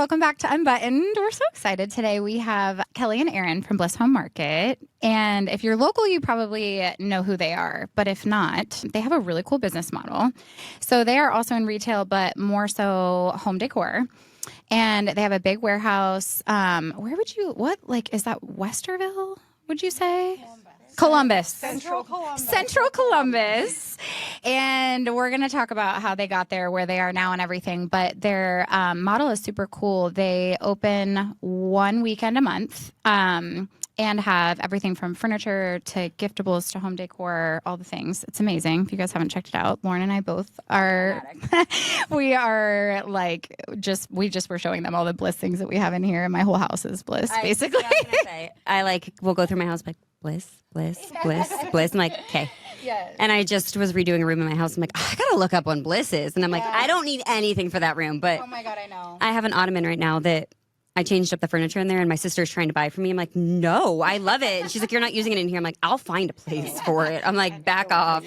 welcome back to Unbuttoned. We're so excited today. We have Kelly and Erin from Bliss Home Market. And if you're local, you probably know who they are. But if not, they have a really cool business model. So they are also in retail, but more so home decor. And they have a big warehouse. Is that Westerville, would you say? Columbus. Central Columbus. Central Columbus. And we're going to talk about how they got there, where they are now and everything. But their model is super cool. They open one weekend a month and have everything from furniture to giftables to home decor, all the things. It's amazing. If you guys haven't checked it out, Lauren and I both are. We are like, we just were showing them all the Bliss things that we have in here. And my whole house is Bliss, basically. We'll go through my house like, Bliss, Bliss, Bliss, Bliss. I'm like, okay. Yes. And I just was redoing a room in my house. I'm like, I gotta look up when Bliss is. And I'm like, I don't need anything for that room. But oh my God, I know. I have an ottoman right now that I changed up the furniture in there, and my sister's trying to buy it for me. I'm like, no, I love it. And she's like, you're not using it in here. I'm like, I'll find a place for it. I'm like, back off.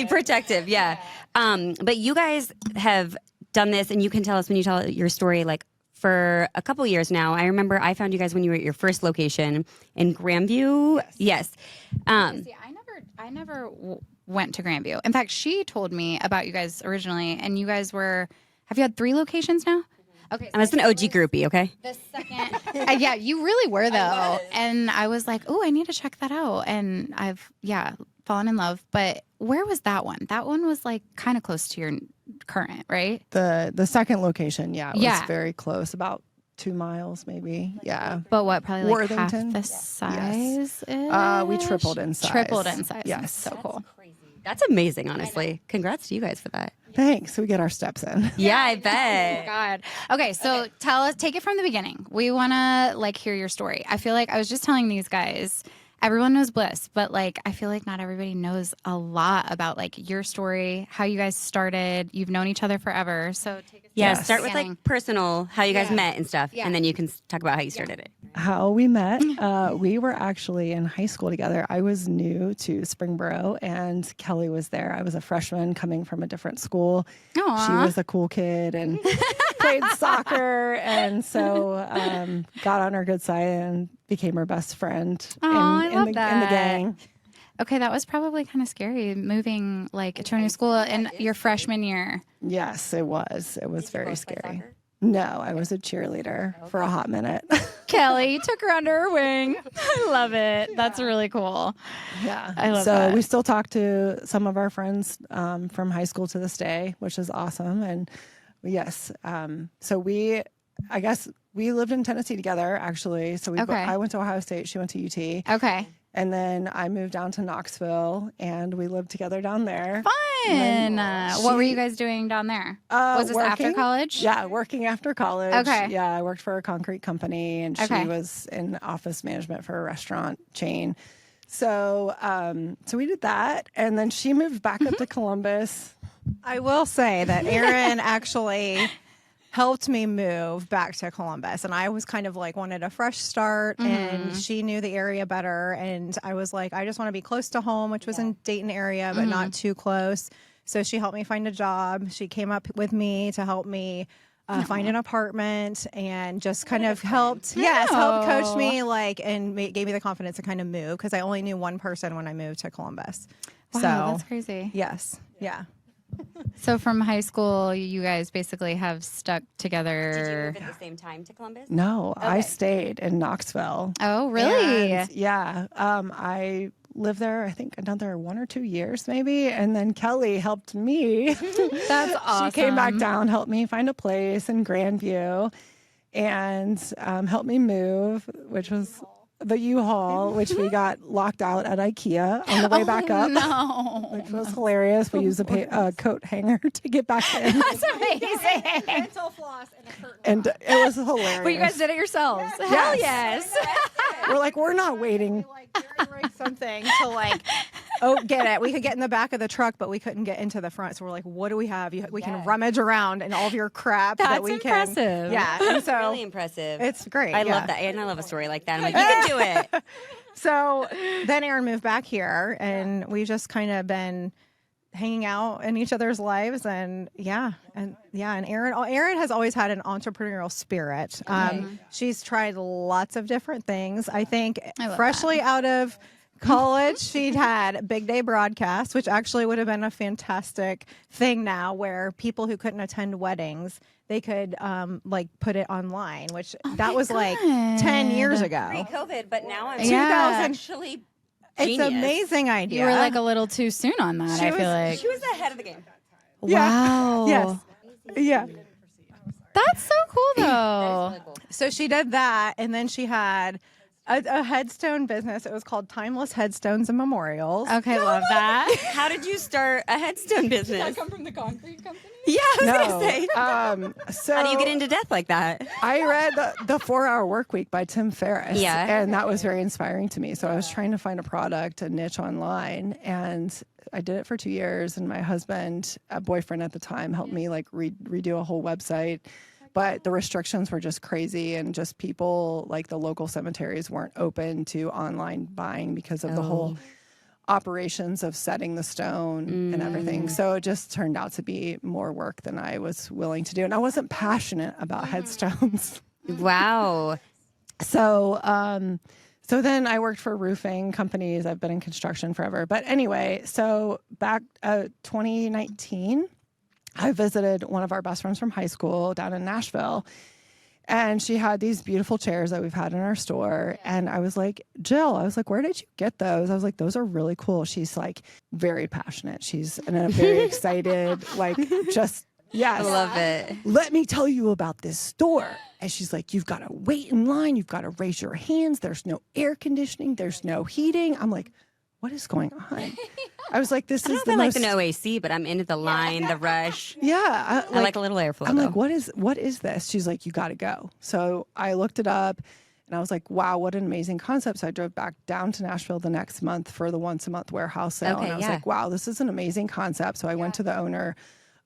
Protective, yeah. But you guys have done this, and you can tell us when you tell your story, like, for a couple years now. I remember I found you guys when you were at your first location in Grandview. Yes. See, I never went to Grandview. In fact, she told me about you guys originally, and you guys have you had 3 locations now? Okay. I was an OG groupie, okay? The second. Yeah, you really were, though. And I was like, oh, I need to check that out. And I've, fallen in love. But where was that one? That one was like kind of close to your current, right? The second location, was very close, about 2 miles maybe. Yeah. But what, probably like Worthington? half the size? We tripled in size. Yes. So cool. That's amazing, honestly. Congrats to you guys for that. Thanks. We get our steps in. Yeah, I bet. Oh, God. Okay, so tell us, take it from the beginning. We want to hear your story. I feel like I was just telling these guys, everyone knows Bliss, but I feel like not everybody knows a lot about your story, how you guys started. You've known each other forever, so take us start with personal, how you guys met and stuff, and then you can talk about how you started it. How we met, we were actually in high school together. I was new to Springboro, and Kelly was there. I was a freshman coming from a different school. Aww. She was a cool kid and played soccer, and so got on her good side and became her best friend in the gang. Okay, that was probably kind of scary, moving to a new school in your freshman year. Yes, it was. It was very scary. No, I was a cheerleader for a hot minute. Kelly took her under her wing. I love it. That's really cool. Yeah. I love that. So we still talk to some of our friends from high school to this day, which is awesome. And yes, so we lived in Tennessee together, actually. So I went to Ohio State. She went to UT. Okay. And then I moved down to Knoxville, and we lived together down there. Fun. What were you guys doing down there? Was this after college? Yeah, working after college. Okay. Yeah, I worked for a concrete company, and she was in office management for a restaurant chain. So, so we did that, and then she moved back up to Columbus. I will say that Erin actually helped me move back to Columbus, and I was kind of wanted a fresh start, and she knew the area better, and I was like, I just want to be close to home, which was in Dayton area, but not too close. So she helped me find a job. She came up with me to help me find an apartment, and just kind of helped coach me and gave me the confidence to kind of move, because I only knew one person when I moved to Columbus. Wow, so that's crazy. Yes. Yeah. So from high school, you guys basically have stuck together. Did you move at the same time to Columbus? No, I stayed in Knoxville. Oh, really? And, yeah. I lived there, I think, another 1 or 2 years maybe. And then Kelly helped me. That's awesome. She came back down, helped me find a place in Grandview, and helped me move, which was the U-Haul, which we got locked out at IKEA on the way back up. No. Which was hilarious. We used a coat hanger to get back in. That's amazing. Dental floss and a curtain. And it was hilarious. But you guys did it yourselves. Hell yes. We're not waiting. Something to get it. We could get in the back of the truck, but we couldn't get into the front. So we're like, what do we have? We can rummage around in all of your crap. That's that we impressive. Can. Yeah. And so really impressive. It's great. I love that. And I love a story like that. I'm like, you can do it. So then Erin moved back here, and we've just kind of been hanging out in each other's lives. And Erin has always had an entrepreneurial spirit. She's tried lots of different things. I think freshly out of college, she'd had Big Day Broadcast, which actually would have been a fantastic thing now, where people who couldn't attend weddings, they could like put it online, which that was like 10 years ago. Pre-COVID, but now I'm 2000 actually It's genius. an amazing idea. You were like a little too soon on that, I feel like. She was ahead of the game. Wow. Yes. Yeah. That's so cool, though. Really cool. So she did that, and then she had a headstone business. It was called Timeless Headstones and Memorials. Okay, love that. How did you start a headstone business? Come from the concrete company? Yeah, I was gonna say. So How do you get into death like that? I read the 4-Hour Work Week by Tim Ferriss. Yeah. And that was very inspiring to me. So I was trying to find a product, a niche online. And I did it for 2 years. And my husband, a boyfriend at the time, helped me like redo a whole website. But the restrictions were just crazy. And just people, like the local cemeteries, weren't open to online buying because of the whole operations of setting the stone and everything. So it just turned out to be more work than I was willing to do. And I wasn't passionate about headstones. Wow. So then I worked for roofing companies. I've been in construction forever. But anyway, so back 2019, I visited one of our best friends from high school down in Nashville. And she had these beautiful chairs that we've had in our store. And I was like, Jill, where did you get those? I was like, those are really cool. She's like very passionate. She's very excited, like just, yes. I love it. Let me tell you about this store. And she's like, you've got to wait in line. You've got to raise your hands. There's no air conditioning. There's no heating. I'm like, what is going on? I was like, this I is don't the know if most... I like the OAC, but I'm into the line, the rush. Yeah. I like a little airflow. I'm though. like, what is this? She's like, you got to go. So I looked it up and I was like, wow, what an amazing concept. So I drove back down to Nashville the next month for the once a month warehouse sale. Okay, and I was like, wow, this is an amazing concept. So I went to the owner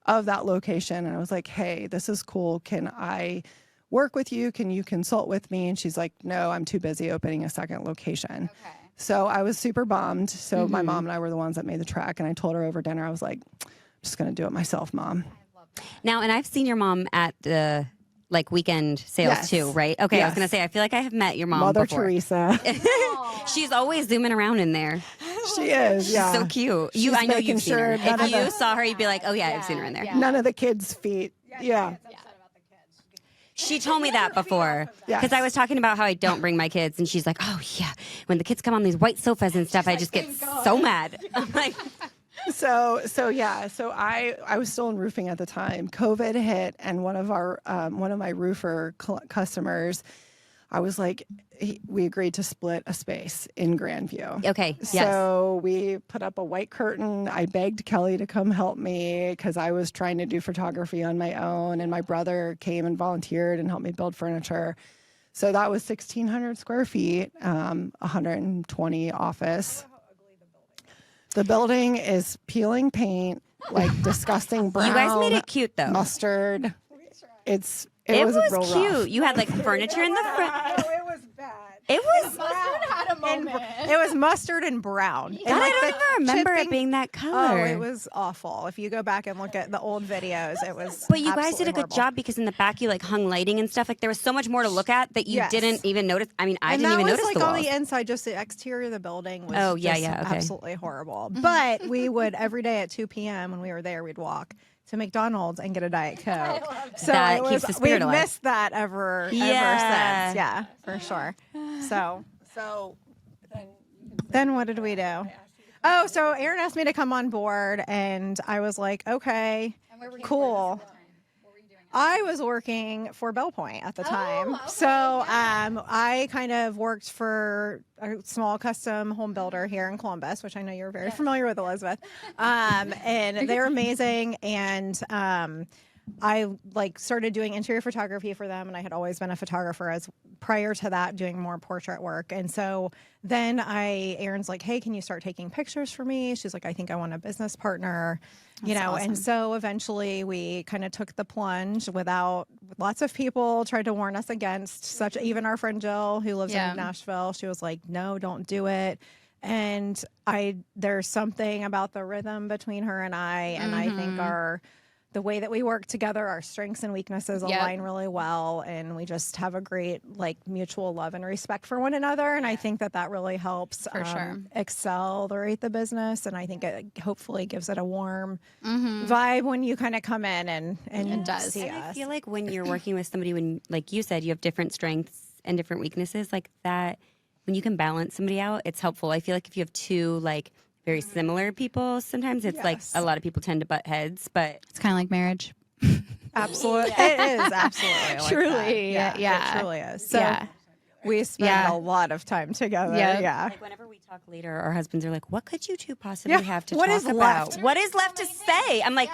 of that location and I was like, hey, this is cool. Can I work with you? Can you consult with me? And she's like, no, I'm too busy opening a second location. Okay. So I was super bummed. So my mom and I were the ones that made the trek. And I told her over dinner, I was like, I'm just going to do it myself, Mom. Now, and I've seen your mom at the like weekend sales too, right? Okay, I was going to say, I feel like I have met your mom Mother before. Teresa. She's always zooming around in there. She is, yeah. She's so cute. She's I know making you've seen her. sure none If of you the- saw her, you'd be like, oh yeah, I've seen her in there. None of the kids' feet. Yeah. She told me that before because Yes. I was talking about how I don't bring my kids, and she's like, "Oh yeah, when the kids come on these white sofas and stuff, I just get so mad." I'm like, So I was still in roofing at the time. COVID hit, and one of my roofer customers, I was like, we agreed to split a space in Grandview. okay, yes, So we put up a white curtain. I begged Kelly to come help me because I was trying to do photography on my own, and my brother came and volunteered and helped me build furniture. So that was 1,600 square feet, 120 office. The building is peeling paint, like disgusting brown. you guys made it cute though. Mustard. It It was was real cute. rough. You had like furniture in the front. it was bad. It was. It was mustard and brown. God, I don't even remember it being that color. Oh, it was awful. If you go back and look at the old videos, it was. But you guys did a absolutely good horrible. job because in the back you like hung lighting and stuff. Like there was so much more to look at that you Yes. didn't even notice. I mean, I And didn't that even was notice like the on walls. the inside, just the exterior of the building was Oh, yeah, just yeah, okay. absolutely horrible. But we would every day at 2 p.m. when we were there, we'd walk to McDonald's and get a Diet Coke. So That it was, keeps the spirit we've alive. missed that ever since. Yeah. Yeah, for sure. So then then what did we do? Oh, so Erin asked me to come on board, and I was like, okay, cool. I was working for Bell Point at the time. So I kind of worked for a small custom home builder here in Columbus, which I know you're very familiar with, Elizabeth. And they're amazing. And I like started doing interior photography for them, and I had always been a photographer as prior to that, doing more portrait work. And so then Erin's like, hey, can you start taking pictures for me? She's like, I think I want a business partner, you know. awesome. And so eventually we kind of took the plunge without lots of people tried to warn us against even our friend Jill, who lives Yeah. in Nashville. She was like, no, don't do it. And there's something about the rhythm between her and I think the way that we work together, our strengths and weaknesses align really well, and we just have a great like mutual love and respect for one another. And I think that really helps For sure. accelerate the business, and I think it hopefully gives it a warm vibe when you kind of come in and It does. see And I us. feel like when you're working with somebody, when like you said, you have different strengths and different weaknesses, like that, when you can balance somebody out, it's helpful. I feel like if you have two like very similar people, sometimes it's like a lot of people tend to butt heads, but It's kind of like marriage. Absolutely, it is absolutely like Truly, that. yeah. It truly is. So we spend a lot of time together. Yep. Yeah. like whenever we talk later, our husbands are like, "What could you two possibly have to What talk is about? left? What is left to say?" I'm like,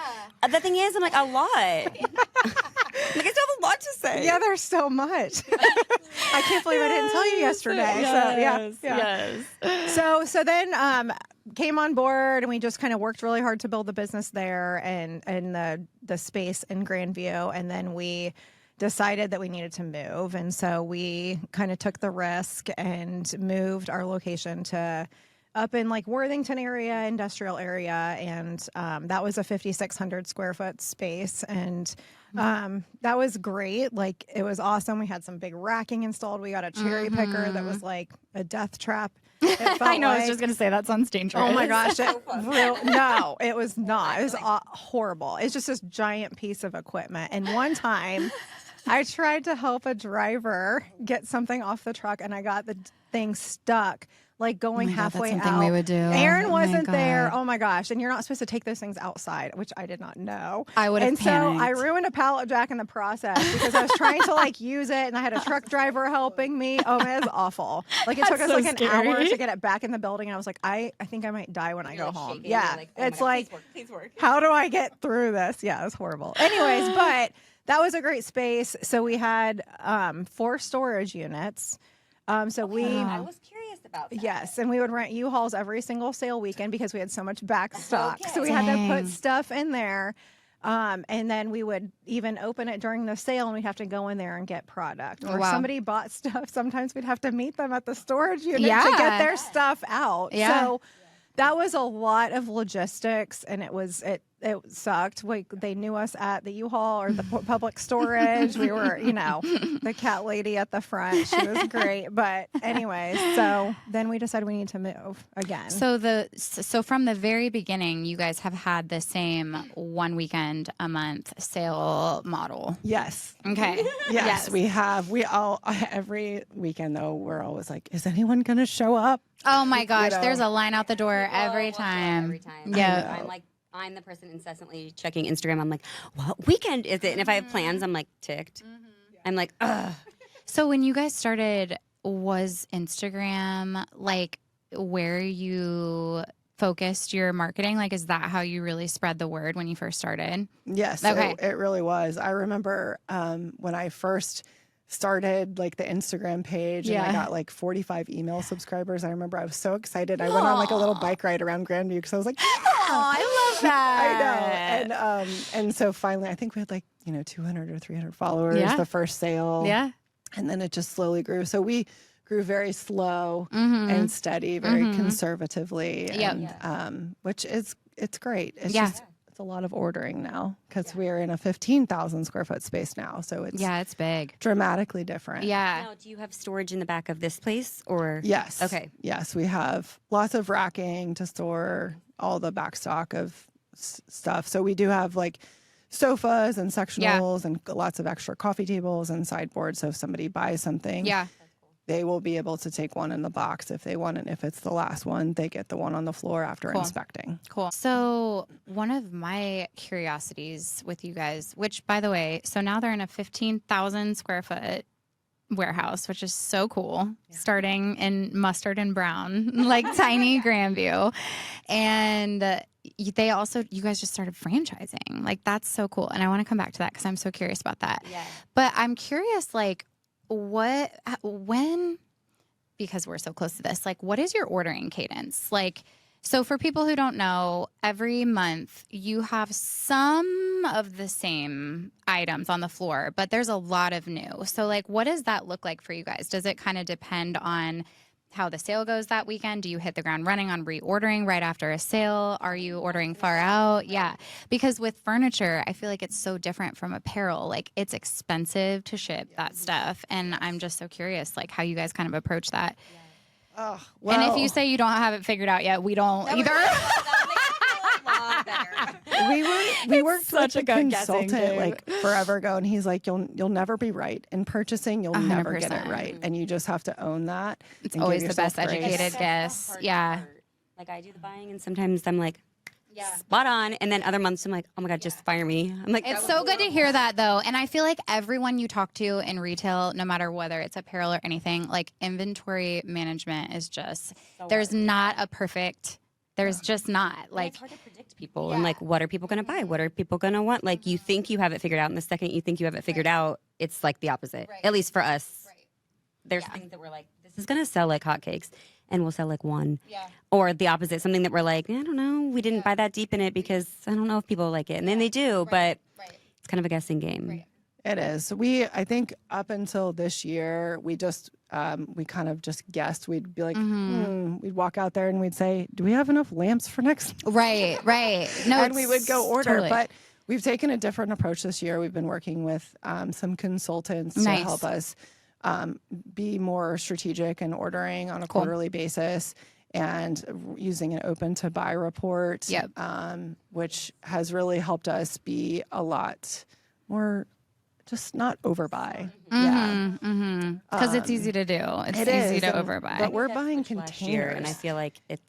the thing is, I'm like a lot. I'm like I still have a lot to say. Yeah, there's so much. I can't believe I didn't tell you yesterday. So then came on board, and we just kind of worked really hard to build the business there and the space in Grandview, and then we decided that we needed to move, and so we kind of took the risk and moved our location to up in like Worthington area, industrial area, and that was a 5,600 square foot space, and that was great. Like it was awesome. We had some big racking installed. We got a cherry picker that was like a death trap. I know. I was just gonna say that sounds dangerous. Oh my gosh! No, it was not. It was horrible. It's just this giant piece of equipment. And one time, I tried to help a driver get something off the truck, and I got the thing stuck, like going halfway that's something out. we would do. Aaron Oh my wasn't there. God. Oh my gosh! And you're not supposed to take those things outside, which I did not know. I would have And panicked. so I ruined a pallet jack in the process because I was trying to like use it, and I had a truck driver helping me. Oh man, it was awful. Like it took us so like an hour scary. to get it back in the building, and I was like, I think I might die when I go home. shaking, Yeah, you're like, oh my it's God, like, please work. how do I get through this? Yeah, it was horrible. Anyways, but that was a great space. So we had 4 storage units. I was curious about that. Yes, and we would rent U-Hauls every single sale weekend because we had so much back stock. So we had to Dang. put stuff in there. And then we would even open it during the sale, and we'd have to go in there and get product. Or if Wow. somebody bought stuff, sometimes we'd have to meet them at the storage unit to Yeah. get their stuff out. Yeah. So that was a lot of logistics, and it sucked. Like they knew us at the U-Haul or the public storage. We were, the cat lady at the front. She was great. But anyways, so then we decided we need to move again. So from the very beginning, you guys have had the same 1 weekend a month sale model. Yes. Okay. Yes, we have. We all, every weekend though, we're always like, is anyone going to show up? Oh my gosh, know. there's a line out the door every time. Every time. Yeah. I'm the person incessantly checking Instagram. I'm like, what weekend is it? And if I have plans, I'm like ticked. I'm like, ugh. So when you guys started, was Instagram like where you focused your marketing? Like, is that how you really spread the word when you first started? Yes, Okay. it really was. I remember when I first started like the Instagram page and I got like 45 email subscribers. I remember I was so excited. I went on like a little bike ride around Grandview because I was like, Oh, I love that. I know. And so finally, I think we had like, 200 or 300 followers the first sale. Yeah. And then it just slowly grew. So we grew very slow and steady, very conservatively, and, which it's great. It's just, it's a lot of ordering now because we're in a 15,000 square foot space now. So it's big. dramatically different. Yeah. Now, do you have storage in the back of this place or? Yes. Okay. Yes, we have lots of racking to store all the back stock of stuff. So we do have like sofas and sectionals and lots of extra coffee tables and sideboards. So if somebody buys something, they will be able to take one in the box if they want. And if it's the last one, they get the one on the floor after inspecting. Cool. So one of my curiosities with you guys, which by the way, so now they're in a 15,000 square foot warehouse, which is so cool, starting in mustard and brown, like tiny Grandview. And you guys just started franchising. Like that's so cool. And I want to come back to that because I'm so curious about that. Yeah. But I'm curious, like when, because we're so close to this, like what is your ordering cadence? Like, so for people who don't know, every month you have some of the same items on the floor, but there's a lot of new. So like, what does that look like for you guys? Does it kind of depend on how the sale goes that weekend? Do you hit the ground running on reordering right after a sale? Are you ordering far out? Yeah. Because with furniture, I feel like it's so different from apparel. Like it's expensive to ship that stuff. And I'm just so curious, like how you guys kind of approach that. Oh, and if you say you don't have it figured out yet, we don't either. we worked such a consultant like forever ago, and he's like, you'll never be right in purchasing. You'll 100%. Never get it right, and you just have to own that. It's always the best educated guess. Yeah. Like I do the buying, and sometimes I'm like, spot on, and then other months I'm like, oh my god, just fire me. I'm like, it's so good to hear that though, and I feel like everyone you talk to in retail, no matter whether it's apparel or anything, like inventory management is just there's not a perfect. There's just not like it's hard to predict people and like what are people going to buy? What are people going to want? Like you think you have it figured out, and the second you think you have it figured out, it's like the opposite. At least for us, there's things that we're like, this is going to sell like hotcakes, and we'll sell like one. Or the opposite, something that we're like, I don't know, we didn't buy that deep in it because I don't know if people like it, and then they do, but it's kind of a guessing game. It is. I think up until this year, we kind of just guessed. We'd be like, we'd walk out there and we'd say, do we have enough lamps for next? Right. No, and we would go order. Totally. But we've taken a different approach this year. We've been working with some consultants to help us be more strategic in ordering on a quarterly basis and using an open to buy report, which has really helped us be a lot more just not overbuy. Because it's easy to do. It's easy to overbuy. But we're buying containers. And I feel like it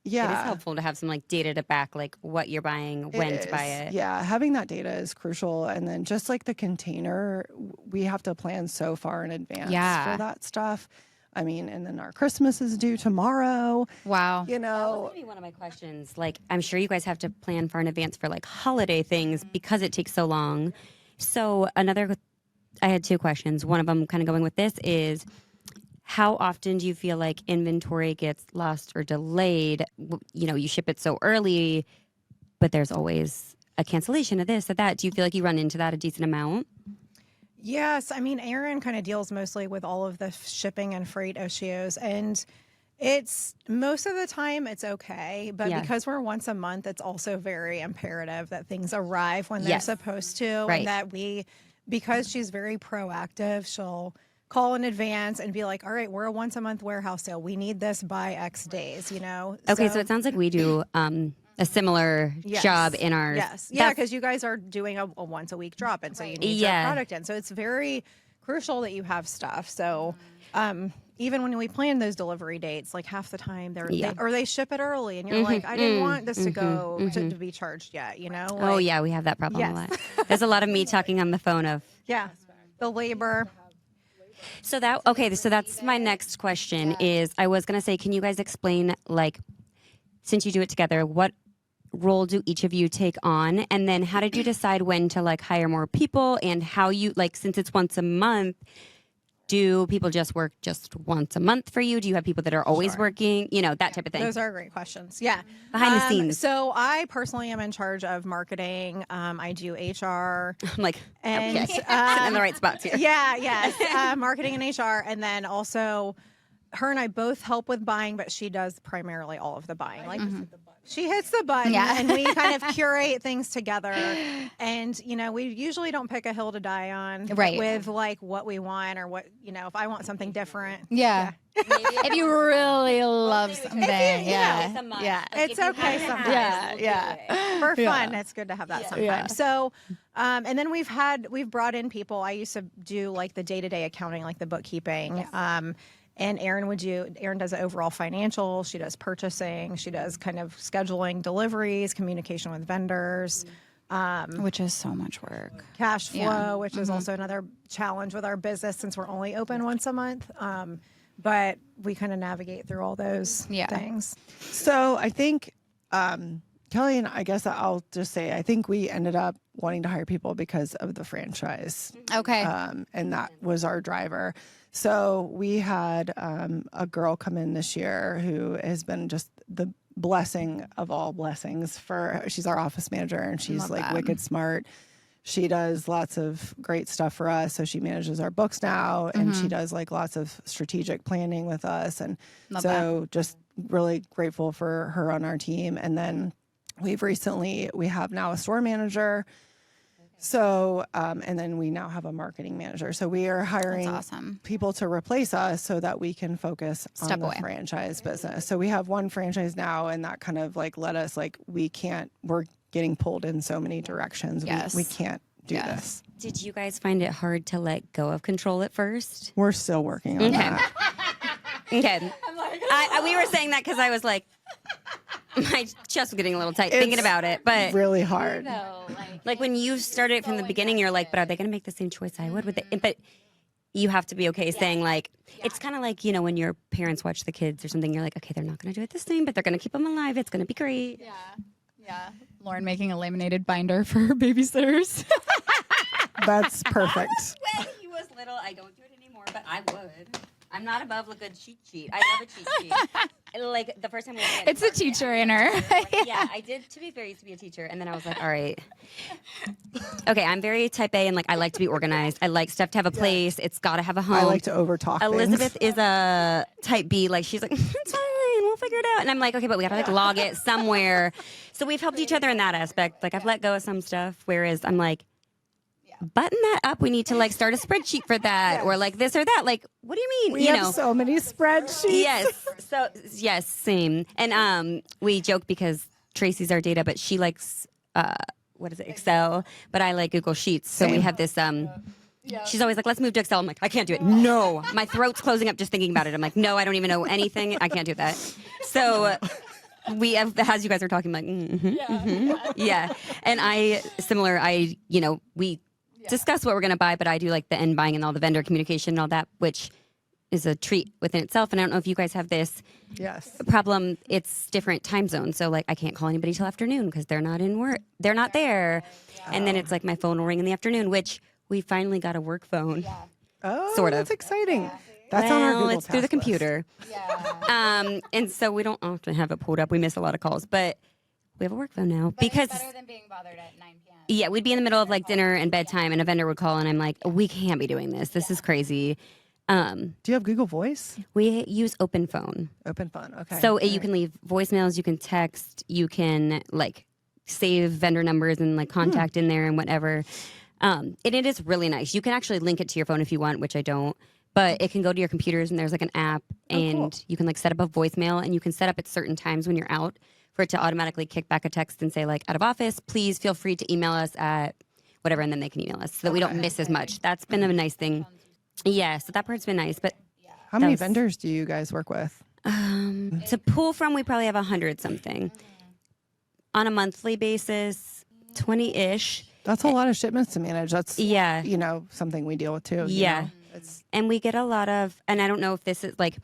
is helpful to have some like data to back like what you're buying, when to buy it. Yeah, having that data is crucial. And then just like the container, we have to plan so far in advance for that stuff. I mean, and then our Christmas is due tomorrow. Wow. You know, that was gonna be one of my questions. Like, I'm sure you guys have to plan far in advance for like holiday things because it takes so long. So I had two questions. One of them kind of going with this is, how often do you feel like inventory gets lost or delayed? You know, you ship it so early, but there's always a cancellation of this, of that. Do you feel like you run into that a decent amount? Yes. I mean, Erin kind of deals mostly with all of the shipping and freight issues, and it's most of the time it's okay, but because we're once a month, it's also very imperative that things arrive when they're supposed to, and that because she's very proactive, she'll call in advance and be like, all right, we're a once a month warehouse sale. We need this by X days, you know? Okay, so it sounds like we do a similar job in our... Yes. Yeah, because you guys are doing a once a week drop, and so you need your product in. So it's very crucial that you have stuff. So even when we plan those delivery dates, like half the time they ship it early, and you're like, I didn't want this to go to be charged yet, you know? Like, oh yeah, we have that problem a lot. There's a lot of me talking on the phone of the labor. So that's my next question is, I was gonna say, can you guys explain, like, since you do it together, what role do each of you take on, and then how did you decide when to like hire more people, and how you, like, since it's once a month, do people just work just once a month for you? Do you have people that are always working? You know, that type of thing. Those are great questions. Yeah. Behind the scenes. So I personally am in charge of marketing. I do HR. I'm like, and, okay, in the right spots here. Marketing and HR. And then also her and I both help with buying, but she does primarily all of the buying. Like she hits the button and we kind of curate things together. And, you know, we usually don't pick a hill to die on with like what we want, or what, you know, if I want something different. If you really love something. It's okay sometimes. For fun, it's good to have that sometimes. So, and then we've brought in people. I used to do like the day-to-day accounting, like the bookkeeping. And Erin does the overall financial. She does purchasing. She does kind of scheduling deliveries, communication with vendors. Which is so much work. Cash flow, which is also another challenge with our business since we're only open once a month. But we kind of navigate through all those things. So I think Kelly, and I guess I'll just say, I think we ended up wanting to hire people because of the franchise. Okay. And that was our driver. So we had a girl come in this year who has been just the blessing of all blessings. She's our office manager, and she's like wicked smart. she does lots of great stuff for us. So she manages our books now, and she does like lots of strategic planning with us. And just really grateful for her on our team. And then we have now a store manager. So, and then we now have a marketing manager. So we are hiring people to replace us so that we can focus on the franchise business. So we have one franchise now, and that kind of like let us we're getting pulled in so many directions. We can't do this. Did you guys find it hard to let go of control at first? We're still working on that. Okay. We were saying that because I was like, my chest was getting a little tight thinking about it, but really hard. Like when you started it from the beginning, you're like, but are they going to make the same choice I would with it? But you have to be okay saying like, it's kind of like, when your parents watch the kids or something, you're like, okay, they're not going to do it the same, but they're going to keep them alive. It's going to be great. Yeah. Lauren making a laminated binder for her babysitters. That's perfect. When he was little, I don't do it anymore, but I would. I'm not above a good cheat sheet. I love a cheat sheet. Like the first time we went it's a teacher in her. Yeah, I did. To be fair, I used to be a teacher, and then I was like, all right. Okay, I'm very type A, and like I like to be organized. I like stuff to have a place. It's got to have a home. I like to overtalk Elizabeth things. is a type B. Like she's like, it's fine. We'll figure it out. And I'm like, okay, but we got to like log it somewhere. So we've helped each other in that aspect. Like I've let go of some stuff, whereas I'm like, button that up. We need to like start a spreadsheet for that, or like this or that. Like, what do you mean? We have so many spreadsheets. Yes. So yes, same. And we joke because Tracy's our data, but she likes Excel, but I like Google Sheets. So we have this she's always like, let's move to Excel. I'm like, I can't do it. No. My throat's closing up just thinking about it. I'm like, no, I don't even know anything. I can't do that. So we have, as you guys are talking, I'm like, yeah. And we discuss what we're going to buy, but I do like the end buying and all the vendor communication and all that, which is a treat within itself. And I don't know if you guys have this problem. It's different time zones. So like I can't call anybody till afternoon because they're not in work. They're not there. And then it's like my phone will ring in the afternoon, which we finally got a work phone. Oh, sort of. That's exciting. That's on our Google it's through the task computer. And so we don't often have it pulled up. We miss a lot of calls, but we have a work phone now because it's better than being bothered at 9 p.m. Yeah, we'd be in the middle of like dinner and bedtime, and a vendor would call, and I'm like, we can't be doing this. This is crazy. Do you have Google Voice? We use Open Phone. Open Phone, okay. So you can leave voicemails, you can text, you can like save vendor numbers and like contact in there and whatever. And it is really nice. You can actually link it to your phone if you want, which I don't. But it can go to your computers, and there's like an app, and you can like set up a voicemail, and you can set up at certain times when you're out for it to automatically kick back a text and say like, out of office, please feel free to email us at whatever, and then they can email us so that we don't miss as much. That's been a nice thing. Yeah, so that part's been nice. But how many vendors do you guys work with? To pull from, we probably have 100 something. On a monthly basis, 20-ish. That's a lot of shipments to manage. That's something we deal with too. Yeah. And we get a lot of, and I don't know if this is like,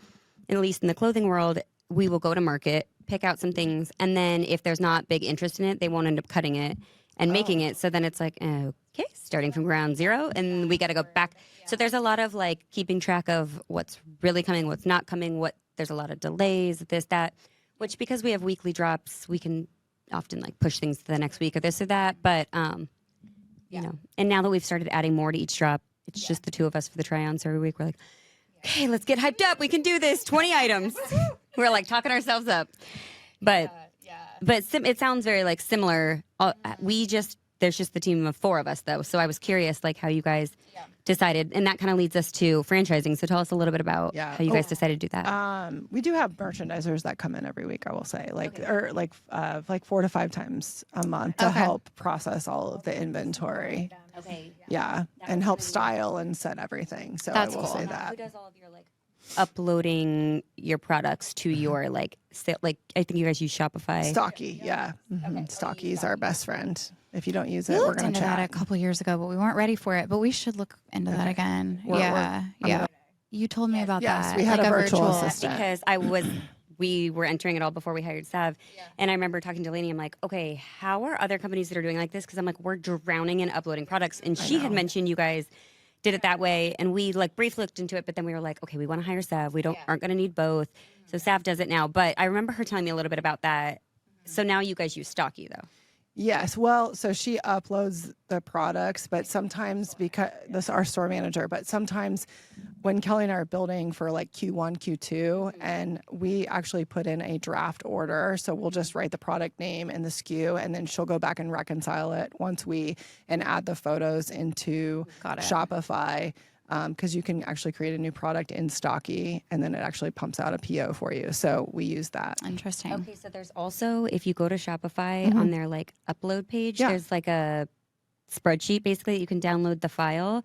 at least in the clothing world, we will go to market, pick out some things, and then if there's not big interest in it, they won't end up cutting it and making it. So then it's like, okay, starting from ground zero, and we got to go back. So there's a lot of like keeping track of what's really coming, what's not coming, there's a lot of delays, this, that, which because we have weekly drops, we can often like push things to the next week or this or that. But, and now that we've started adding more to each drop, it's just the two of us for the try-ons every week. We're like, okay, let's get hyped up. We can do this. 20 items. We're like talking ourselves up. But it sounds very like similar. There's just the team of 4 of us though. So I was curious like how you guys decided, and that kind of leads us to franchising. So tell us a little bit about how you guys decided to do that. We do have merchandisers that come in every week, I will say, or 4 to 5 times a month to help process all of the inventory. Okay. Yeah, and help style and set everything. So That's I will cool. say that. Who does all of your like uploading your products to your like I think you guys use Shopify. Stocky, yeah. Mm-hmm. Stocky is our best friend. If you don't use it, We we're looked going to into that a chat. couple years ago, but we weren't ready for it. But we should look into that again. You told me about Yes, that. we had like a virtual assistant. Because we were entering it all before we hired Sav. And I remember talking to Lainey, I'm like, okay, how are other companies that are doing like this? Because I'm like, we're drowning in uploading products. And she had mentioned you guys did it that way. And we like briefly looked into it, but then we were like, okay, we want to hire Sav. We aren't going to need both. So Sav does it now. But I remember her telling me a little bit about that. So now you guys use Stocky though. Yes. Well, so she uploads the products, but sometimes because this is our store manager, but sometimes when Kelly and I are building for like Q1, Q2, and we actually put in a draft order. So we'll just write the product name and the SKU, and then she'll go back and reconcile it and add the photos into Shopify. Because you can actually create a new product in Stocky, and then it actually pumps out a PO for you. So we use that. Interesting. Okay, so there's also, if you go to Shopify on their like upload page, there's like a spreadsheet basically that you can download the file.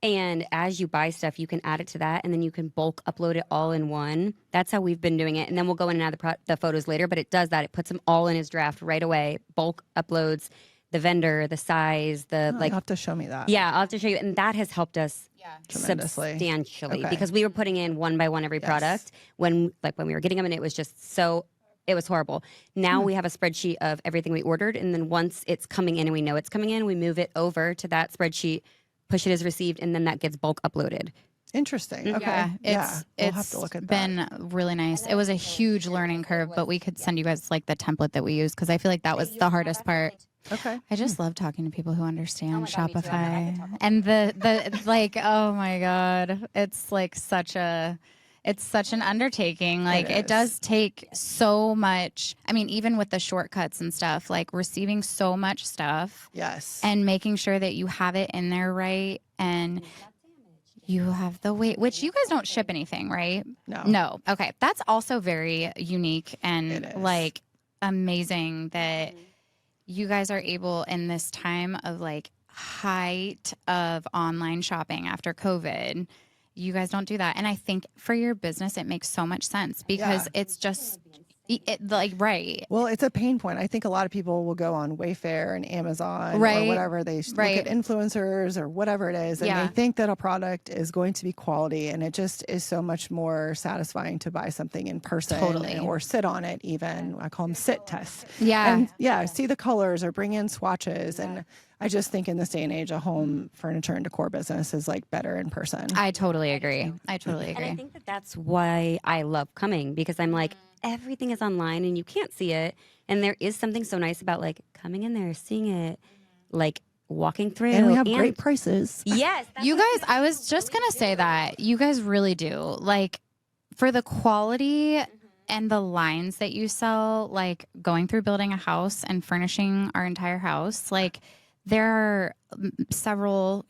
And as you buy stuff, you can add it to that, and then you can bulk upload it all in one. That's how we've been doing it. And then we'll go in and add the photos later, but it does that. It puts them all in his draft right away. Bulk uploads the vendor, the size, You'll have to show me that. Yeah, I'll have to show you. And that has helped us tremendously. Substantially because we were putting in one by one every product when we were getting them, and it was just it was horrible. Now we have a spreadsheet of everything we ordered, and then once it's coming in and we know it's coming in, we move it over to that spreadsheet, push it as received, and then that gets bulk uploaded. Interesting. Okay. We'll have to look at that. Been really nice. It was a huge learning curve, but we could send you guys like the template that we use because I feel like that was the hardest part. Okay. I just love talking to people who understand Shopify and the like. Oh my god, it's like such an undertaking. Like it does take so much. I mean, even with the shortcuts and stuff, like receiving so much stuff. Yes. And making sure that you have it in there right and. You have the weight, which you guys don't ship anything, right? No. Okay. That's also very unique and like amazing that you guys are able in this time of like height of online shopping after COVID. You guys don't do that. And I think for your business, it makes so much sense because it's just right. Well, it's a pain point. I think a lot of people will go on Wayfair and Amazon or whatever. They look at influencers or whatever it is, and they think that a product is going to be quality, and it just is so much more satisfying to buy something in person or sit on it even. I call them sit tests. Yeah. And see the colors or bring in swatches. And I just think in this day and age, a home furniture and decor business is like better in person. I totally agree. And I think that's why I love coming because I'm like, everything is online and you can't see it. And there is something so nice about like coming in there, seeing it, like walking through. And we have great prices. Yes. You guys, I was just going to say that. You guys really do. Like for the quality and the lines that you sell, like going through building a house and furnishing our entire house, like there are several,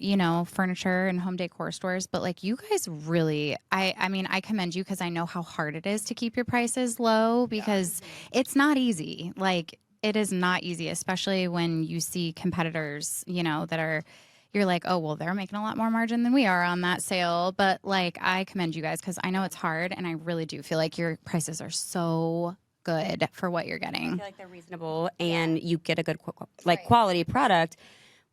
furniture and home decor stores, but like you guys really, I mean, I commend you because I know how hard it is to keep your prices low because it's not easy. Like it is not easy, especially when you see competitors, you're like, oh, well, they're making a lot more margin than we are on that sale. But like, I commend you guys because I know it's hard and I really do feel like your prices are so good for what you're getting. I feel like they're reasonable and you get a good quality product.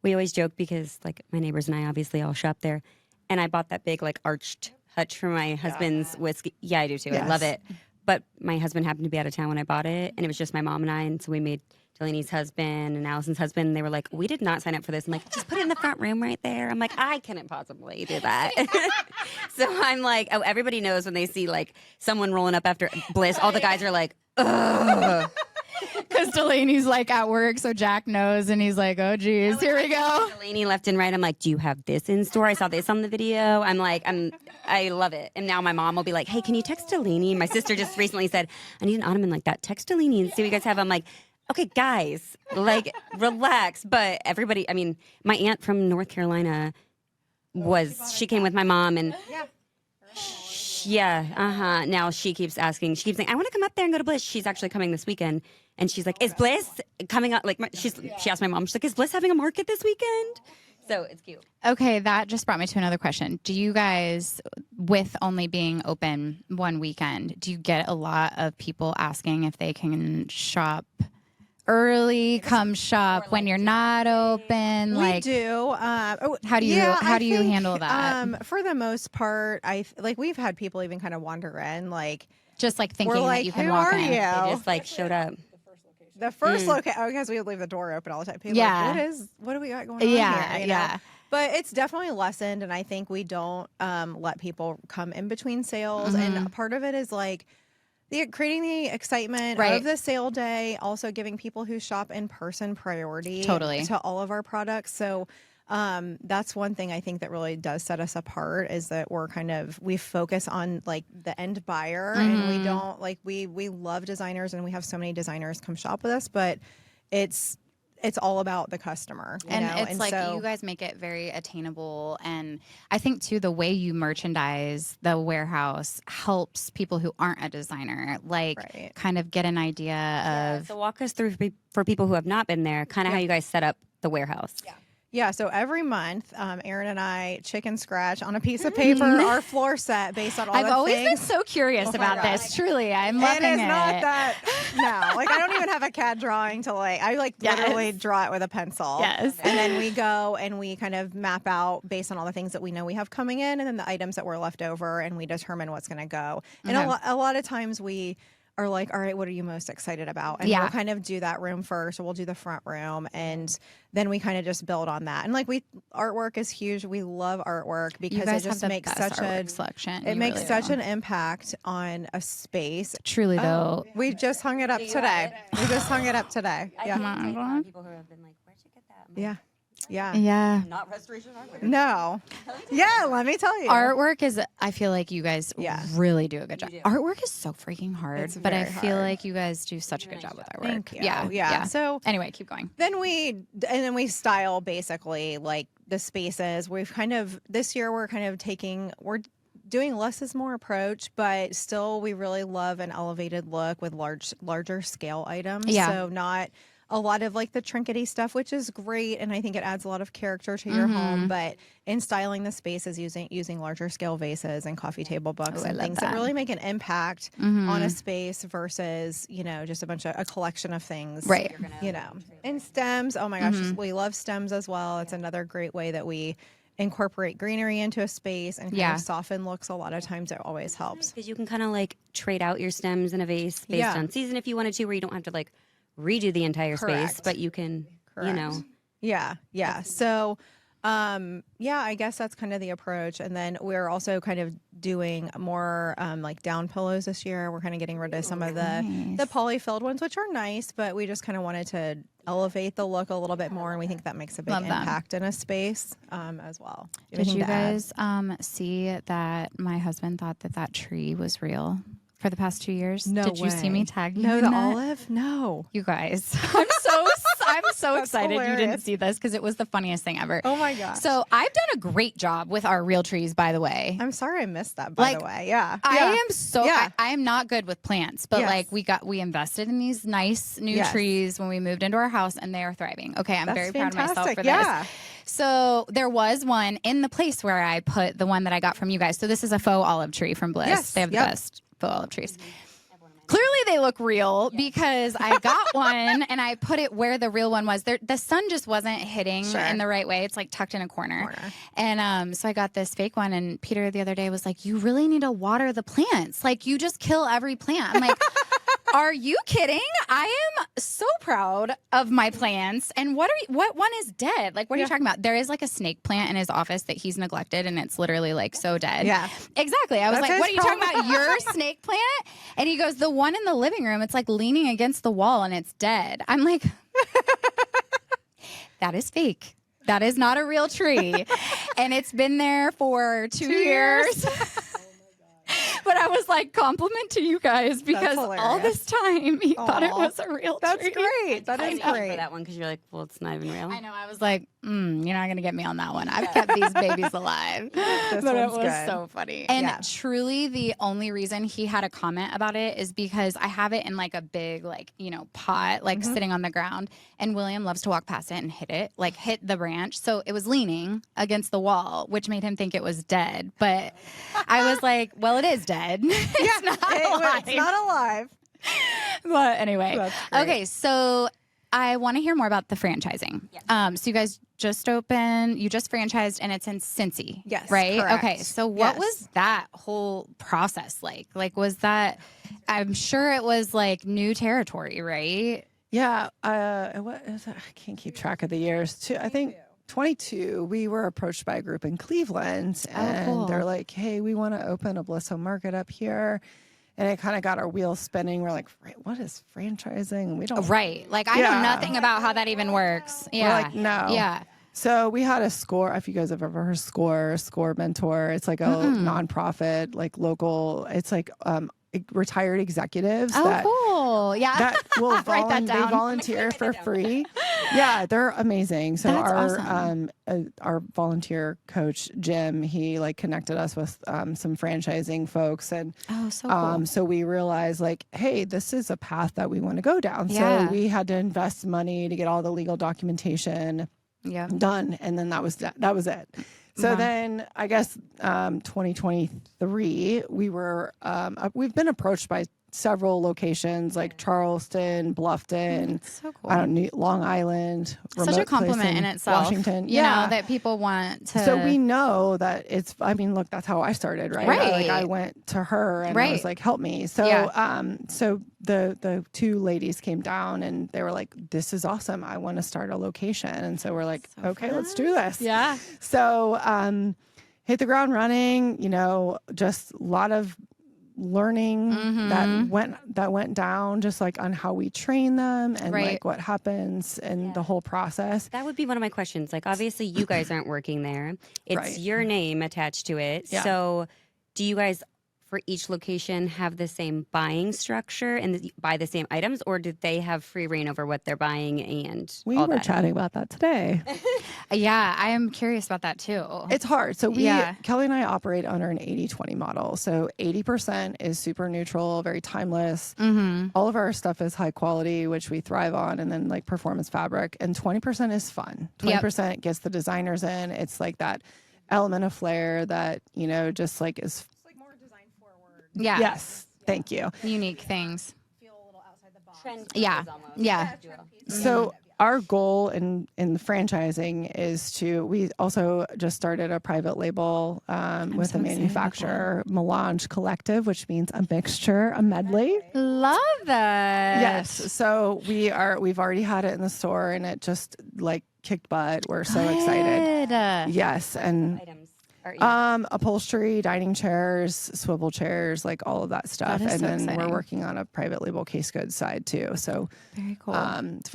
We always joke because like my neighbors and I obviously all shop there, and I bought that big like arched hutch for my husband's whiskey. Yeah, I do too. I love it. But my husband happened to be out of town when I bought it, and it was just my mom and I, and so we made Delaney's husband and Allison's husband, and they were like, we did not sign up for this. I'm like, just put it in the front room right there. I'm like, I couldn't possibly do that. So I'm like, oh, everybody knows when they see like someone rolling up after Bliss, all the guys are like, ugh. Because Delaney's like at work, so Jack knows, and he's like, "Oh, geez, here we go." Delaney left and right. I'm like, "Do you have this in store? I saw this on the video." I'm like, I love it. And now my mom will be like, "Hey, can you text Delaney?" My sister just recently said, "I need an ottoman like that. Text Delaney and see what you guys have." I'm like, "Okay, guys, like, relax." But everybody, I mean, my aunt from North Carolina she came with my mom and. Now she keeps asking. She keeps saying, "I want to come up there and go to Bliss." She's actually coming this weekend, and she's like, "Is Bliss coming up?" Like, she asked my mom. She's like, "Is Bliss having a market this weekend?" So it's cute. Okay, that just brought me to another question. Do you guys, with only being open one weekend, do you get a lot of people asking if they can shop early, come shop when you're not open? We do. How do you handle that? For the most part, we've had people even kind of wander in, like just like thinking like, that you can who walk are in. You? They just like showed up. The first location, because we would leave the door open all the time. People what do we got going on here? Yeah. But it's definitely lessened, and I think we don't let people come in between sales. And part of it is like Creating the excitement Right. of the sale day, also giving people who shop in person priority Totally. to all of our products. So that's one thing I think that really does set us apart is that we focus on like the end buyer and we don't like we love designers and we have so many designers come shop with us, but it's all about the customer. And know? it's and like so, you guys make it very attainable. And I think, too, the way you merchandise the warehouse helps people who aren't a designer, like kind of get an idea of. So walk us through for people who have not been there, kind of how you guys set up the warehouse. Yeah, so every month, Erin and I chicken scratch on a piece of paper our floor set based on all I've the always things. been so curious about this. Truly, I'm loving It it. is not that. No, like I don't even have a CAD drawing to I literally draw it with a pencil. Yes. And then we go and we kind of map out based on all the things that we know we have coming in and then the items that were left over and we determine what's going to go. And a lot of times we are like, all right, what are you most excited about? And we'll kind of do that room first, or we'll do the front room, and then we kind of just build on that. And artwork is huge. We love artwork because it just makes such a selection. It makes such an impact on a space. Truly, though. We just hung it up today. We just hung it up today. Yeah. People who have been like, where'd you get that? Yeah. Yeah. Yeah. Not restoration hardware. No. Yeah, let me tell you. Artwork is, I feel like you guys really do a good job. do. Artwork is so freaking hard, It's but I very feel hard. like you guys do such a good job with artwork. Thank you. Yeah. Yeah. So anyway, keep going. then we style basically like the spaces. This year we're doing less is more approach, but still we really love an elevated look with larger scale items. Yeah. So not a lot of like the trinkety stuff, which is great, and I think it adds a lot of character to your home. But in styling the spaces, using larger scale vases and coffee table books and things that really make an impact on a space versus just a collection of things, Right. And stems. Oh my gosh, we love stems as well. It's another great way that we incorporate greenery into a space and kind of soften looks. A lot of times, it always helps Because you can kind of like trade out your stems in a vase based on season if you wanted to, where you don't have to like redo the entire space, but you can, Yeah. So, I guess that's kind of the approach. And then we're also kind of doing more like down pillows this year. We're kind of getting rid of some of the poly-filled ones, which are nice, but we just kind of wanted to elevate the look a little bit more. And we think that makes a big impact in a space as well. Did you guys see that my husband thought that tree was real? For the past 2 years? No Did you see me tag you? No, in the that? olive? No. You guys, I'm so excited you didn't hilarious. see this because it was the funniest thing ever. Oh my gosh. So I've done a great job with our real trees, by the way. I'm sorry I missed that, by the way. Yeah. I am not good with plants, but Yes. we invested in these nice new trees when we moved into our house and they are thriving. Okay. I'm That's very proud of myself fantastic. for Yeah. this. So there was one in the place where I put the one that I got from you guys. So this is a faux olive tree from Bliss. Yes. They have the Yep. best faux olive trees. Clearly they look real because I got one and I put it where the real one was. The sun just wasn't hitting in the right way. It's like tucked in a corner. And so I got this fake one and Peter the other day was like, you really need to water the plants. Like you just kill every plant. I'm like, are you kidding? I am so proud of my plants. And what one is dead? Like, what are you talking about? There is like a snake plant in his office that he's neglected and it's literally like so dead. Yeah. Exactly. I was That's like, his what are you talking problem. about? Your snake plant? And he goes, the one in the living room, it's like leaning against the wall and it's dead. I'm like, that is fake. That is not a real tree. And it's been there for 2 years. But I was like, compliment to you guys because all this time he thought it was a real tree. That's great. That is for great. that one because you're like, well, it's not even real. I know. I was like, you're not going to get me on that one. I've kept these babies alive. But it one's was good. so funny. And truly the only reason he had a comment about it is because I have it in like a big, like, pot, like sitting on the ground. And William loves to walk past it and hit the branch. So it was leaning against the wall, which made him think it was dead. But I was like, well, it is dead. It's not alive. It's not alive. But anyway, That's great. okay, so I want to hear more about the franchising. So you guys just opened, you just franchised, and it's in Cincy. Yes, right? correct. Okay, so what was that whole process like? Like, was that? I'm sure it was like new territory, right? Yeah. What is it? I can't keep track of the years. I think 22, we were approached by a group in Cleveland, and cool. they're like, "Hey, we want to open a Bliss Home Market up here." and it kind of got our wheels spinning. We're like, what is franchising? We don't. Right. Like, I know nothing about how that even works. Yeah. We're like, no. Yeah. So we had a SCORE, if you guys have ever heard SCORE Mentor. It's like a nonprofit, like local, it's like retired executives cool. Yeah. that will Write that down. they volunteer for free. Yeah, they're amazing. So That's our volunteer coach Jim, he like connected us with some franchising folks, and so cool. so we realized like, hey, this is a path that we want to go down. Yeah. So we had to invest money to get all the legal documentation done, and then that was it. So then I guess 2023 we've been approached by several locations like Charleston, Bluffton, so cool. Long Island. Such a compliment in itself. Washington. You know, that people want to. So we know that it's, I mean, look, that's how I started, right? Like I went to her and I was like, help me. So, so the two ladies came down and they were like, this is awesome. I want to start a location. And so we're like, okay, let's do this. Yeah. So, hit the ground running, you know, just a lot of learning that went down, just like on how we train them and like what happens and the whole process. That would be one of my questions. Like, obviously you guys aren't working there. It's your name attached to it. So do you guys, for each location, have the same buying structure and buy the same items, or did they have free reign over what they're buying and we all were that? chatting about that today. Yeah, I am curious about that too. It's hard. So Kelly and I operate under an 80-20 model. So 80% is super neutral, very timeless. All of our stuff is high quality, which we thrive on, and then like performance fabric. And 20% is fun. 20% gets the designers in. It's like that element of flair that, you know, just like is more design forward. Yeah. Yes. Thank you. Unique things. Feel a little outside the box. Trend Yeah. almost. Yeah. So our goal in the franchising is we also just started a private label with a manufacturer, Melange Collective, which means a mixture, a medley. Love that. Yes. So we've already had it in the store and it just like kicked butt. We're so excited. Yes. And Items. upholstery, dining chairs, swivel chairs, like all of that stuff. That is And so then exciting. we're working on a private label case goods side too. So Very cool.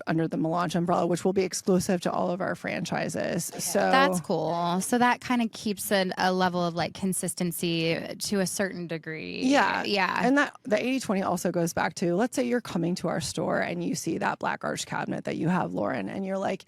under the Melange umbrella, which will be exclusive to all of our franchises. So That's cool. So that kind of keeps a level of like consistency to a certain degree. yeah. Yeah. And that the 80-20 also goes back to, let's say you're coming to our store and you see that black arch cabinet that you have, Lauren, and you're like,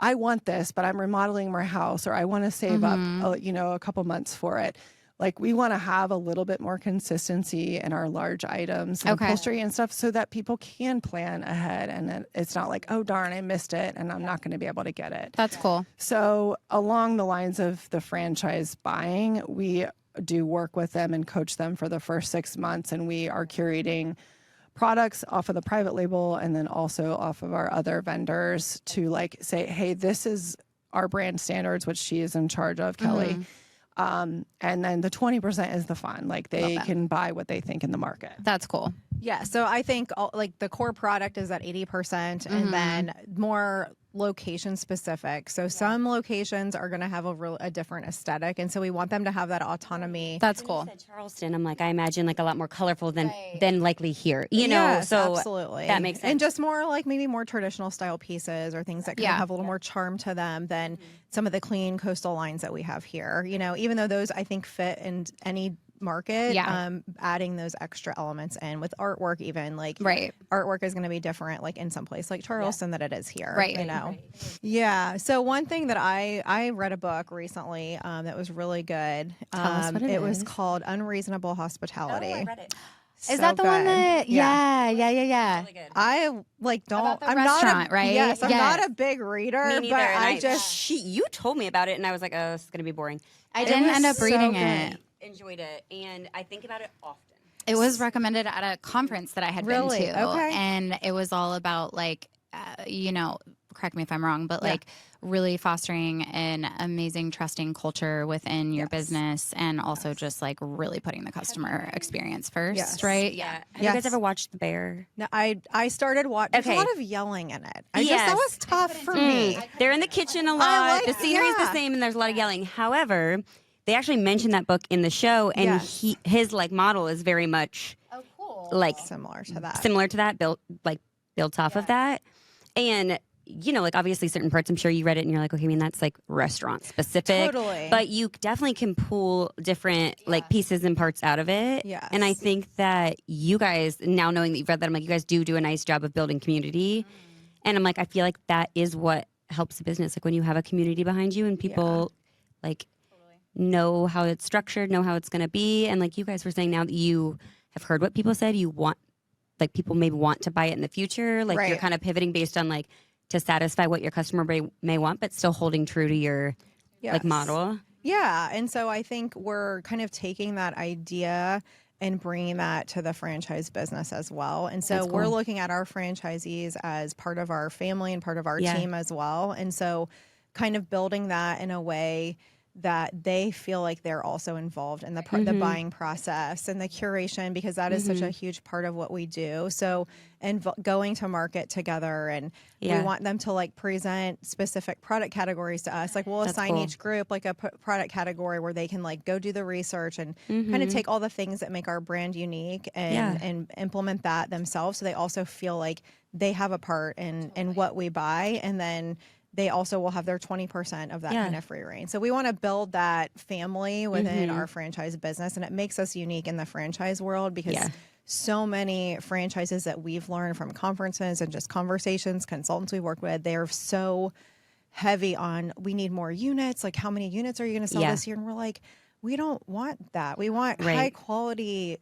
I want this, but I'm remodeling my house, or I want to save up, a couple months for it. Like we want to have a little bit more consistency in our large items and upholstery and stuff so that people can plan ahead. And then it's not like, oh, darn, I missed it and I'm not going to be able to get it. That's cool. So along the lines of the franchise buying, we do work with them and coach them for the first 6 months. And we are curating products off of the private label and then also off of our other vendors to like say, hey, this is our brand standards, which she is in charge of, Kelly. And then the 20% is the fun. Like they can buy what they think in the market. That's cool. Yeah, so I think like the core product is at 80%, and then more location specific. So some locations are going to have a different aesthetic, and so we want them to have that autonomy. That's cool. You said Charleston, I'm like, I imagine like a lot more colorful than likely here. You know, Yes, so absolutely, that makes sense. And just more like maybe more traditional style pieces or things that kind of have a little more charm to them than some of the clean coastal lines that we have here. You know, even though those I think fit in any market, adding those extra elements in with artwork, even like artwork is going to be different like in some place like Charleston that it is here, you know. Yeah, so one thing that I read a book recently that was really good. Tell us what it was is. called Unreasonable Hospitality. I read it. Is that the one that? Yeah. Really good. I like don't. About the I'm restaurant, not a, right? Yes, I'm Yes. not a big reader, Me neither. but and I just you told me about it, and I was like, oh, this is gonna be boring. I didn't was end up so reading good. it. Enjoyed it, and I think about it often. It was recommended at a conference that I had Really? been to. Okay. And it was all about like, correct me if I'm wrong, but like really fostering an amazing trusting culture within your business, and also just like really putting the customer experience first, right? Yeah. Have you guys ever watched The Bear? No, I started watching. There's a lot of yelling in it. That was tough for me. They're in the kitchen a lot. like- The scenery's the same, and there's a lot of yelling. However, they actually mentioned that book in the show, and his like model is very much like similar to that, built off of that. And like obviously certain parts, I'm sure you read it and you're like, okay, I mean, that's like restaurant specific. Totally. But you definitely can pull different like pieces and parts out of it. Yes. And I think that you guys, now knowing that you've read that, I'm like, you guys do a nice job of building community. And I'm like, I feel like that is what helps a business. Like when you have a community behind you and people like know how it's structured, know how it's going to be. And like you guys were saying, now that you have heard what people said, you want, like people maybe want to buy it in the future. Like you're kind of pivoting based on like, to satisfy what your customer may want, but still holding true to your like model. Yeah. And so I think we're kind of taking that idea and bringing that to the franchise business as well. And so we're looking at our franchisees as part of our family and part of our team as well. And so kind of building that in a way that they feel like they're also involved in the buying process and the curation, because that is such a huge part of what we do. So, and going to market together, and we want them to like present specific product categories to us. Like we'll assign each group like a product category where they can like go do the research and kind of take all the things that make our brand unique and implement that themselves. So they also feel like they have a part in what we buy, and then they also will have their 20% of that kind of free reign. So we want to build that family within our franchise business, and it makes us unique in the franchise world because so many franchises that we've learned from conferences and just conversations, consultants we work with, they're so heavy on, we need more units. Like, how many units are you going to sell this year? And we're like, we don't want that. We want high quality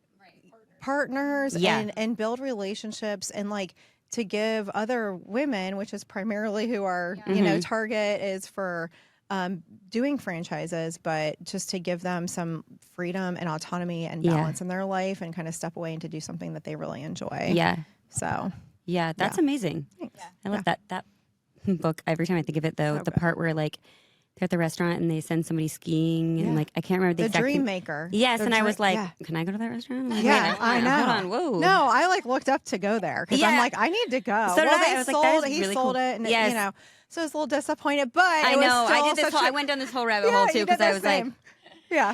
partners and build relationships, and like to give other women, which is primarily who our target is for doing franchises, but just to give them some freedom and autonomy and balance in their life, and kind of step away and to do something that they really enjoy. So that's amazing. Thanks. I love that book. Every time I think of it, though, the part where like they're at the restaurant and they send somebody skiing, and like I can't remember the exact Dream Maker. Yes, and I was like, can I go to that restaurant? I'm like, I know. Hold on, whoa. No, I like looked up to go there because I'm like, I need to go. So did I. They was sold, like, that is he really sold cool. it, and it, so I was a little disappointed. But I know I did this. I went down this whole rabbit hole too because I was like,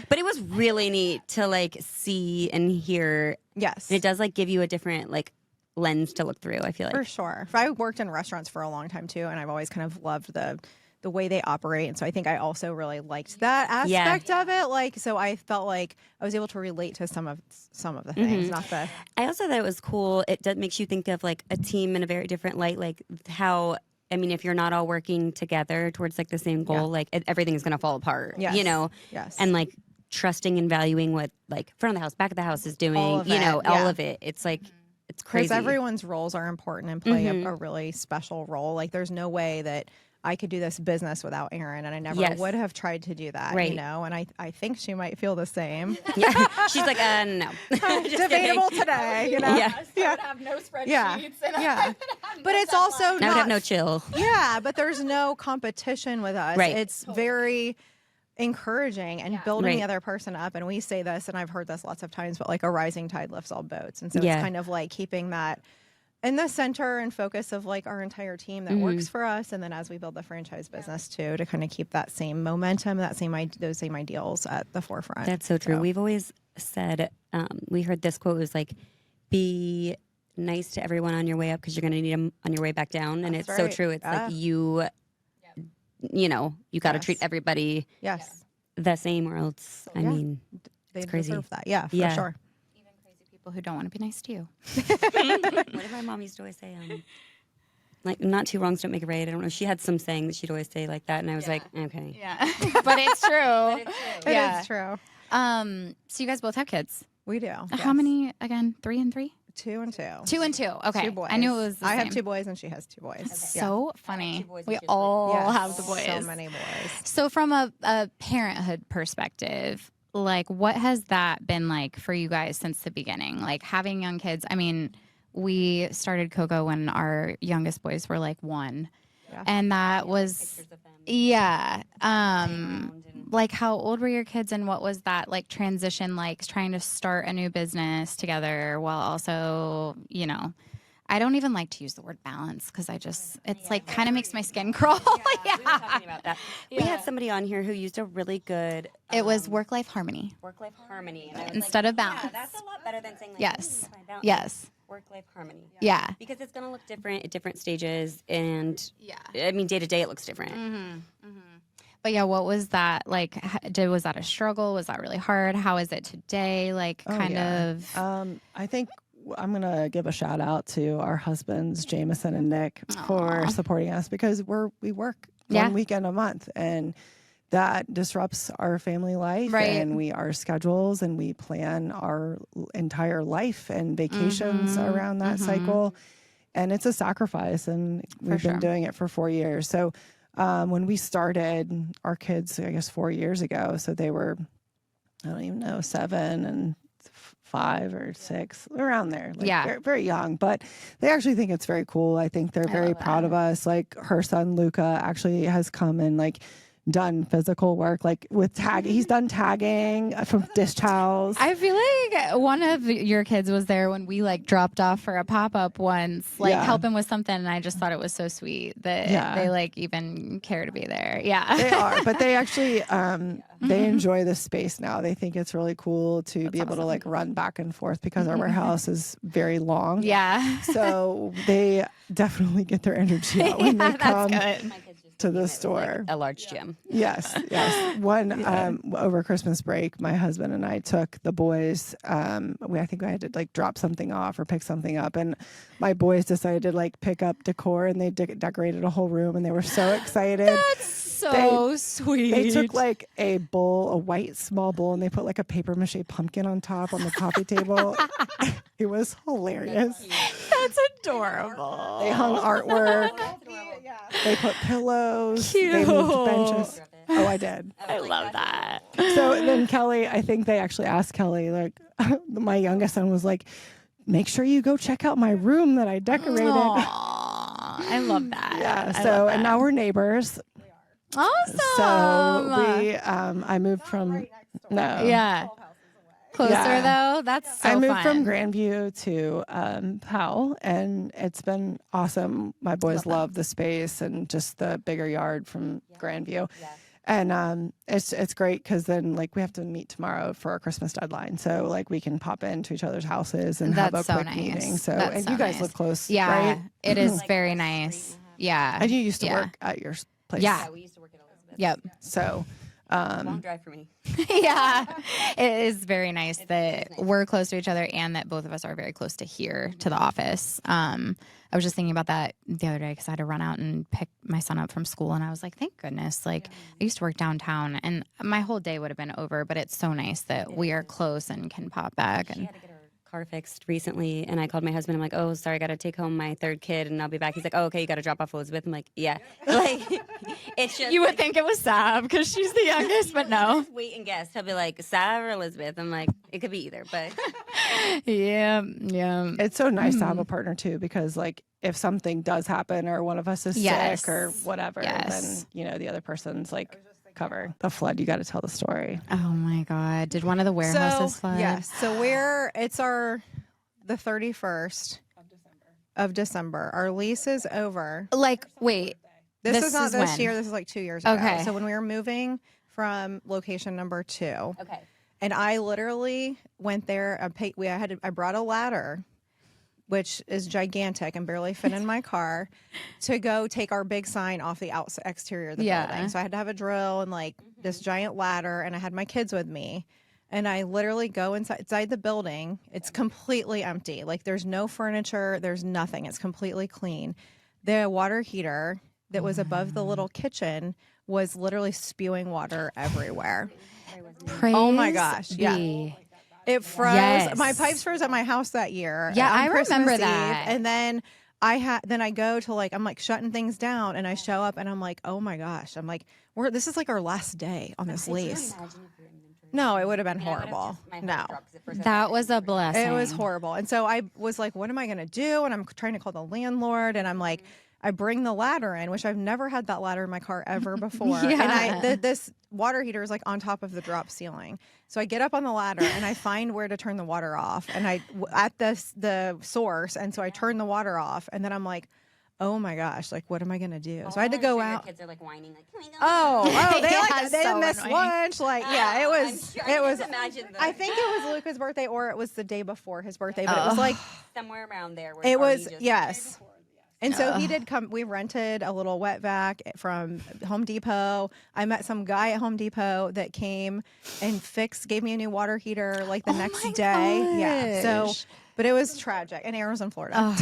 but it was really neat to like see and hear. Yes, and it does like give you a different like lens to look through. I feel like for sure. I worked in restaurants for a long time too, and I've always kind of loved the way they operate. And so I think I also really liked that aspect of it. Like, so I felt like I was able to relate to some of the things, not the. I also thought it was cool. It makes you think of like a team in a very different light. Like how, I mean, if you're not all working together towards like the same goal, like everything is going to fall apart, Yes. And like trusting and valuing what like front of the house, back of the house is doing, all of it. It's like, it's crazy. Because everyone's roles are important and play a really special role. Like there's no way that I could do this business without Erin, and I never would have tried to do that, and I think she might feel the same. She's like, no. Debatable today, I would have no spreadsheets. But it's also I would have no chill. Yeah, but there's no competition with us. Right. It's very encouraging and building the other person up. And we say this, and I've heard this lots of times, but like a rising tide lifts all boats. And so it's kind of like keeping that in the center and focus of like our entire team that works for us, and then as we build the franchise business too, to kind of keep that same momentum, those same ideals at the forefront. That's so true. We've always said, we heard this quote was like, be nice to everyone on your way up because you're going to need them on your way back down. And it's so true. It's like you got to treat everybody the same, or else, I mean, they crazy. Deserve that. Yeah, for sure. People who don't want to be nice to you. What did my mom used to always say? Like, not two wrongs don't make a right. I don't know. She had some saying that she'd always say like that, and I was like, okay. Yeah. But it's true. It is true. So you guys both have kids. We do. How many again? 3 and 3? 2 and 2. 2 and 2. Okay. 2 boys. I knew it was the I same. have 2 boys and she has 2 boys. Okay. So funny. We all have the boys. So many boys. So from a parenthood perspective, like what has that been like for you guys since the beginning? Like having young kids. I mean, we started Coco when our youngest boys were like 1. Yeah. And that was like how old were your kids, and what was that like transition like, trying to start a new business together while also, I don't even like to use the word balance because it's like kind of makes my skin crawl. We were talking about that. We had somebody on here who used a really good. It was work-life harmony. Work-life harmony. And I was instead of balance. Yeah, that's a lot better than saying like, Yes. Balance. Yes. Work-life harmony. Yeah. Because it's going to look different at different stages. And I mean, day to day, it looks different. But yeah, what was that like? Was that a struggle? Was that really hard? How is it today? Like, I think I'm gonna give a shout out to our husbands, Jameson and Nick, for supporting us because we work one weekend a month, and that disrupts our family life and our schedules, and we plan our entire life and vacations around that cycle, and it's a sacrifice, and we've been doing it for 4 years. So. When we started our kids, I guess 4 years ago, so they were, I don't even know, 7 and 5 or 6, around there. Like very, very young, but they actually think it's very cool. I think they're very proud of us. Like her son, Luca, actually has come and like done physical work, like with tag. He's done tagging from dish towels. I feel like one of your kids was there when we like dropped off for a pop-up once, like helping with something, and I just thought it was so sweet that they like even care to be there. Yeah, they are, but they actually they enjoy the space now. They think it's really cool to be able to like run back and forth because our warehouse is very long. Yeah, so they definitely get their energy out when they come to the store. Like a large gym. Yes. One over Christmas break, my husband and I took the boys. I think I had to like drop something off or pick something up, and my boys decided to like pick up Decor, and they decorated a whole room, and they were so excited. That's so sweet. They took like a bowl, a white small bowl, and they put like a paper mache pumpkin on top on the coffee table. It was hilarious. That's adorable. They hung artwork. They put pillows. Cute. They moved benches. Oh, I did. I love that. So then Kelly, I think they actually asked Kelly, like, my youngest son was like, make sure you go check out my room that I decorated. Aww, I love that. Yeah. So, and now we're neighbors. Awesome. So we, I moved from, closer though. That's so I moved fun. from Grandview to Powell, and it's been awesome. My boys love the space and just the bigger yard from Grandview. Yeah. And it's great because then like we have to meet tomorrow for our Christmas deadline, so like we can pop into each other's houses and have a quick meeting. So and you guys live close, right? It is very nice. Yeah, and you used to work at your place. Yeah, we used to work at Elizabeth. Yep. So. Long drive for me. Yeah, it is very nice that we're close to each other and that both of us are very close to here to the office. I was just thinking about that the other day because I had to run out and pick my son up from school, and I was like, thank goodness. Like I used to work downtown, and my whole day would have been over. But it's so nice that we are close and can pop back. And she had to get her car fixed recently, and I called my husband. I'm like, oh, sorry, I got to take home my third kid, and I'll be back. He's like, oh, okay, you got to drop off Elizabeth. I'm like, yeah. Like, it's just you would think it was Sav because she's the youngest, but no. Wait and guess. He'll be like, Sav or Elizabeth. I'm like, it could be either, but yeah. It's so nice to have a partner too, because like if something does happen or one of us is sick or whatever, then you know the other person's like cover. The flood, you got to tell the story. Oh my God. Did one of the warehouses flood? Yes. So it's the 31st of December. Our lease is over. Like, wait. This is not this when? year. This is like 2 years ago. Okay. So when we were moving from location number 2. okay. And I literally went there. I brought a ladder, which is gigantic and barely fit in my car, to go take our big sign off the exterior of the building. So I had to have a drill and like this giant ladder, and I had my kids with me. And I literally go inside the building. It's completely empty. Like there's no furniture. There's nothing. It's completely clean. The water heater that was above the little kitchen was literally spewing water everywhere. Praise oh my gosh. be. Yeah. It froze. Yes. My pipes froze at my house that year. Yeah, on I Christmas remember Eve. that. And then I go to like, I'm like shutting things down, and I show up and I'm like, oh my gosh. I'm like, this is like our last day on this lease. No, it would have been horrible. No. That was a blessing. It was horrible. And so I was like, what am I going to do? And I'm trying to call the landlord, and I'm like, I bring the ladder in, which I've never had that ladder in my car ever before. Yeah. And this water heater is like on top of the drop ceiling. So I get up on the ladder and I find where to turn the water off, and at the source. And so I turn the water off, and then I'm like, oh my gosh, like, what am I going to do? So I had to go out. Kids are like whining, like, can we go? They missed lunch. Like, yeah, it was, I it was, imagine I think it was Luca's birthday, or it was the day before his birthday, but it was like, somewhere around there. it was, yes. And so he did come. We rented a little wet vac from Home Depot. I met some guy at Home Depot that came and gave me a new water heater like the next day. Yeah. So, but it was tragic. And Aaron was in Florida.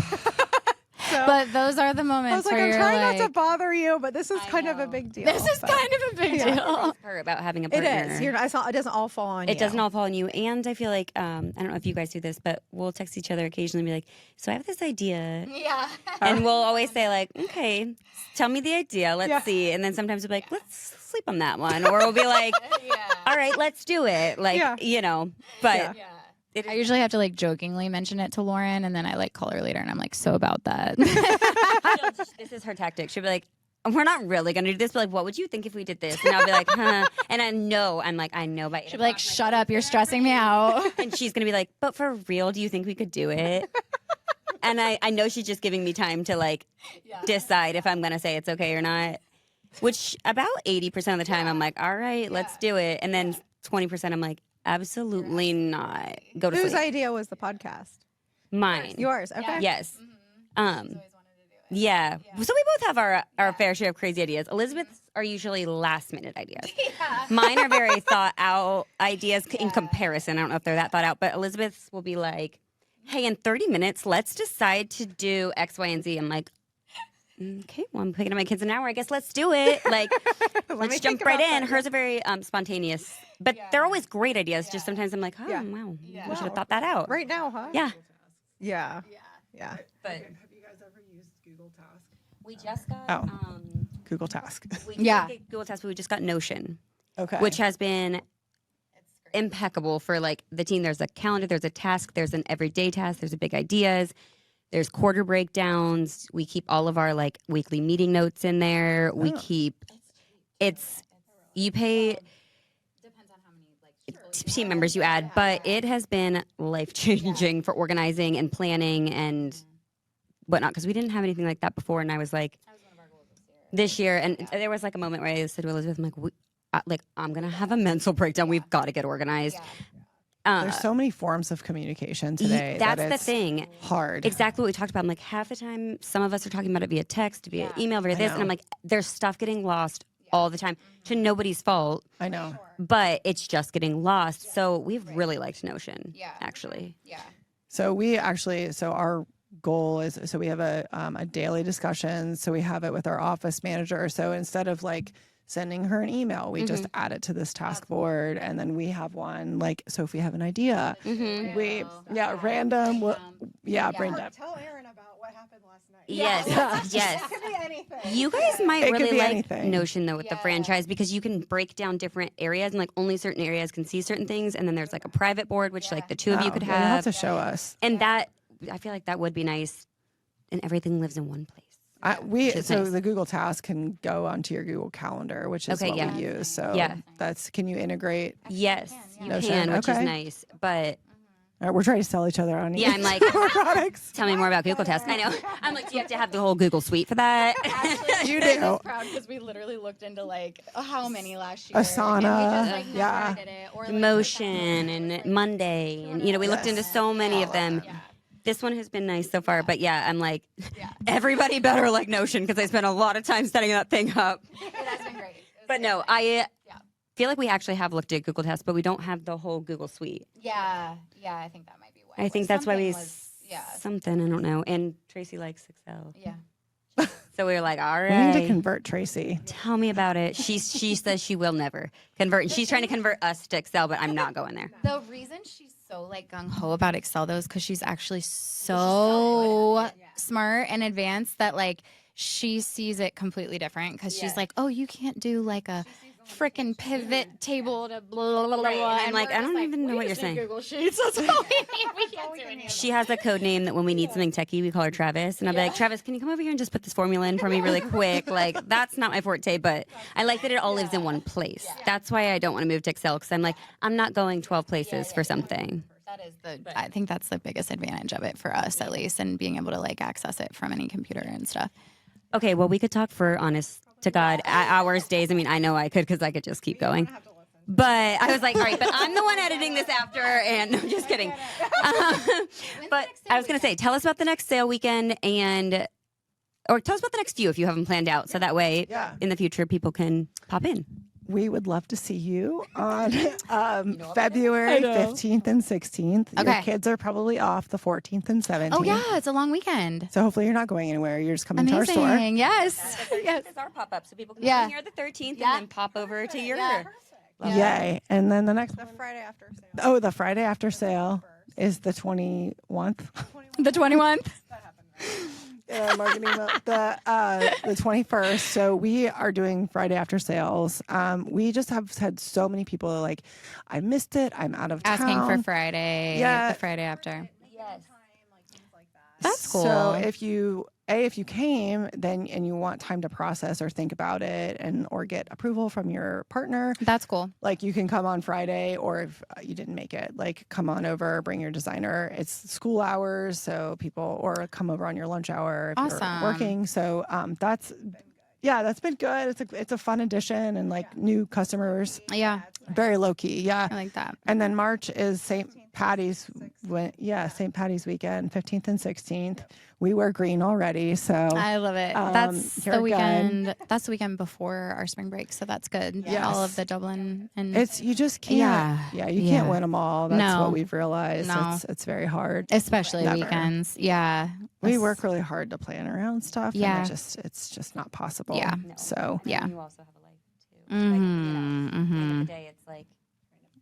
So, but those are the I moments was like, where I'm you're trying like, not to bother you, but this is kind of a big deal. this is kind of a big deal. her about having a It partner. is. It doesn't all fall on you. It doesn't all fall on you. And I feel like, I don't know if you guys do this, but we'll text each other occasionally and be like, so I have this idea. Yeah. And we'll always say like, okay, tell me the idea. Let's see. And then sometimes we'll be like, let's sleep on that one. Or we'll be like, all right, let's do it. Like, you know, but I usually have to like jokingly mention it to Lauren, and then I like call her later and I'm like, so about that. this is her tactic. She'll be like, we're not really going to do this, but like, what would you think if we did this? And I'll be like, huh. And I know by She'll be like, shut up, you're stressing me out. And she's going to be like, but for real, do you think we could do it? And I know she's just giving me time to like decide if I'm going to say it's okay or not, which about 80% of the time I'm like, all right, let's do it. And then 20% I'm like, absolutely not. Go to Whose sleep. idea was the podcast? Mine. Yours. Okay. Yes. Yeah. So we both have our fair share of crazy ideas. Elizabeth's are usually last minute ideas. Mine are very thought out ideas in comparison. I don't know if they're that thought out, but Elizabeth's will be like, hey, in 30 minutes, let's decide to do X, Y, and Z. I'm like, okay, well, I'm picking up my kids an hour. I guess let's do it. Like, let's jump right in. Hers are very spontaneous, but they're always great ideas. Just sometimes I'm like, oh, wow, we should have thought that out. Right now, huh? Yeah. Yeah. Yeah. But Have you guys ever used Google Task? we just got Google Task. we did get Google Task, but we just got Notion, Okay. which has been impeccable for like the team. There's a calendar, there's a task, there's an everyday task, there's a big ideas. There's quarter breakdowns. We keep all of our like weekly meeting notes in there. We keep you pay depends on how many like team members you add, but it has been life changing for organizing and planning and whatnot because we didn't have anything like that before. And I was like, this year, and there was like a moment where I said to Elizabeth, I'm like, I'm gonna have a mental breakdown. We've got to get organized. There's so many forms of communication today. That's the thing. Hard. Exactly what we talked about. I'm like, half the time, some of us are talking about it via text, via email, via this. And I'm like, there's stuff getting lost all the time to nobody's fault. I know. But it's just getting lost. So we've really liked Notion, actually. Yeah. So our goal is, so we have a daily discussion. So we have it with our office manager. So instead of like sending her an email, we just add it to this task board, and then we have one like, so if we have an idea, we random, bring up. Tell Erin about what happened last night. Yes, yes. It could be anything. You guys might It could really be like anything. Notion though with the franchise because you can break down different areas and like only certain areas can see certain things, and then there's like a private board which like the two of you could You'll have have, to show us. and that I feel like that would be nice, and everything lives in one place. So nice. the Google Task can go onto your Google Calendar, which is what we use. So can you integrate? Yes, you Notion, can, which is okay. nice. But All right, we're trying to sell each other on I'm like, products. tell me more about Google Task. I know. I'm like, do you have to have the whole Google Suite for that? You do. Proud because we literally looked into like how many last year. Asana, And we just, like, never did it. Or, like, Motion and Monday, and we looked into so many of them. This one has been nice so far, but I'm like, everybody better like Notion because I spent a lot of time setting that thing up. It has been great. But no, I feel like we actually have looked at Google Tasks, but we don't have the whole Google Suite. Yeah, I think that might be why. I think that's why we Something something, I don't know. And Tracy likes Excel. Yeah. So we were like, all We need to right, convert Tracy. tell me about it. She says she will never convert. And she's trying to convert us to Excel, but I'm not going there. The reason she's so like gung ho about Excel though is because she's actually so smart and advanced that like she sees it completely different because she's like, oh, you can't do like a freaking pivot table to blah, blah, blah, blah. And I'm And like, we're I don't just even know we what you're just need saying. Google Sheets. That's all we need. We can't do anything. She has a code name that when we need something techie, we call her Travis. And I'll be like, Travis, can you come over here and just put this formula in for me really quick? Like, that's not my forte, but I like that it all lives in one place. That's why I don't want to move to Excel, because I'm like, I'm not going 12 places for something. That is I think that's the biggest advantage of it for us, at least, and being able to like access it from any computer and stuff. Okay, well, we could talk for honest to God hours, days. I mean, I know I could, because I could just keep going. But I was like, all right, but I'm the one editing this after, and no, just kidding. But I was going to say, tell us about the next sale weekend, or tell us about the next few if you haven't planned out, so that way in the future people can pop in. We would love to see you on February 15th and 16th. Okay. Your kids are probably off the 14th and 17th. Oh yeah, it's a long weekend. So hopefully you're not going anywhere. You're just coming to our store. Amazing. Yes. Yes. It's our pop-up, so people can Yeah. come here the 13th Yeah. and then pop over to your... Yay. And then the next one. Friday after sale. Oh, the Friday after sale is the 21st. The 21th. Marketing the 21st. So we are doing Friday after sales. We just have had so many people like, I missed it. I'm out of town. Asking for Friday. Yeah. The Friday after. Yes. That's cool. So if you came then and you want time to process or think about it or get approval from your partner, That's cool. like you can come on Friday, or if you didn't make it, like come on over, bring your designer. It's school hours, so or come over on your lunch hour if Awesome. you're working. So that's been good. It's a fun addition and like new customers. Yeah. Very low key. Yeah. I like that. And then March is St. Patty's weekend, 15th and 16th. We wear green already, so I love it. That's you're the weekend. That's the weekend before our spring break, so that's good. Yes. All of the Dublin and you just can't. You can't win them all. That's No. what we've realized. No. It's very hard. especially Never. weekends. Yeah. We work really hard to plan around stuff. Yeah. And it's just not possible. Yeah. So Yeah. You also have a life, too. Like, at the end of Mm-hmm. the day, it's like,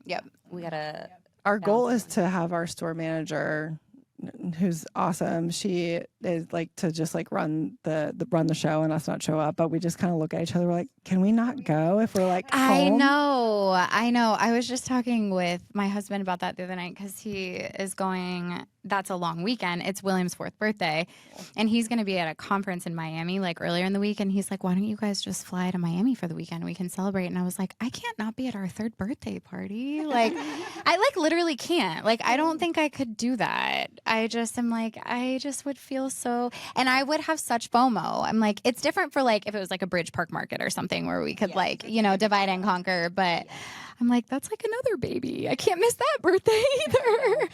Yep. we got to... our goal is to have our store manager, who's awesome. She is like to just like run the show and us not show up, but we just kind of look at each other. We're like, can we not go if we're like I home? know. I was just talking with my husband about that the other night because he is going. That's a long weekend. It's William's 4th birthday, and he's going to be at a conference in Miami like earlier in the week. And he's like, "Why don't you guys just fly to Miami for the weekend? We can celebrate." And I was like, "I can't not be at our 3rd birthday party. Like, I like literally can't. Like, I don't think I could do that. I just am like, I just would feel so, and I would have such FOMO. I'm like, it's different for like if it was like a Bridge Park Market or something where we could like divide and conquer, but." I'm like, that's like another baby. I can't miss that birthday either.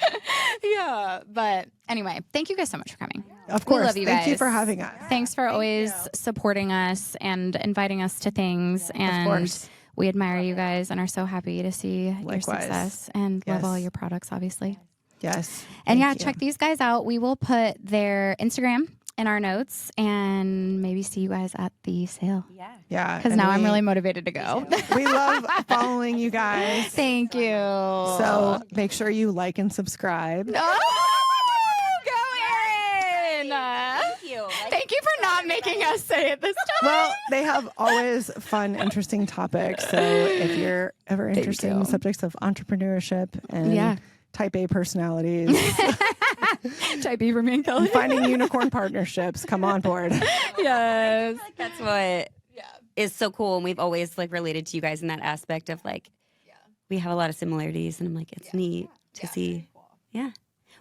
Yeah. But anyway, thank you guys so much for coming. Of course. We love you guys. Thank you for having us. Thanks for always supporting us and inviting us to things. And course. we admire you guys and are so happy to see your Likewise. success and love Yes. all your products, obviously. Yes. And Thank you. check these guys out. We will put their Instagram in our notes and maybe see you guys at the sale. Yeah. Because and now I'm really motivated to go. we love following you guys. Thank you. So make sure you like and subscribe. Oh, go Erin! Thank you for not making us say it this time. Well, they have always fun, interesting topics. So if you're ever interested in you. the subjects of entrepreneurship and type A personalities, Type E for me and Kelly. finding unicorn partnerships, come on board. Yes. That's what is so cool. And we've always like related to you guys in that aspect of like, we have a lot of similarities. And I'm like, it's neat to see. Yeah.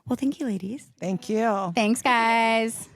Well, thank you, ladies. Thank you. Thanks, guys.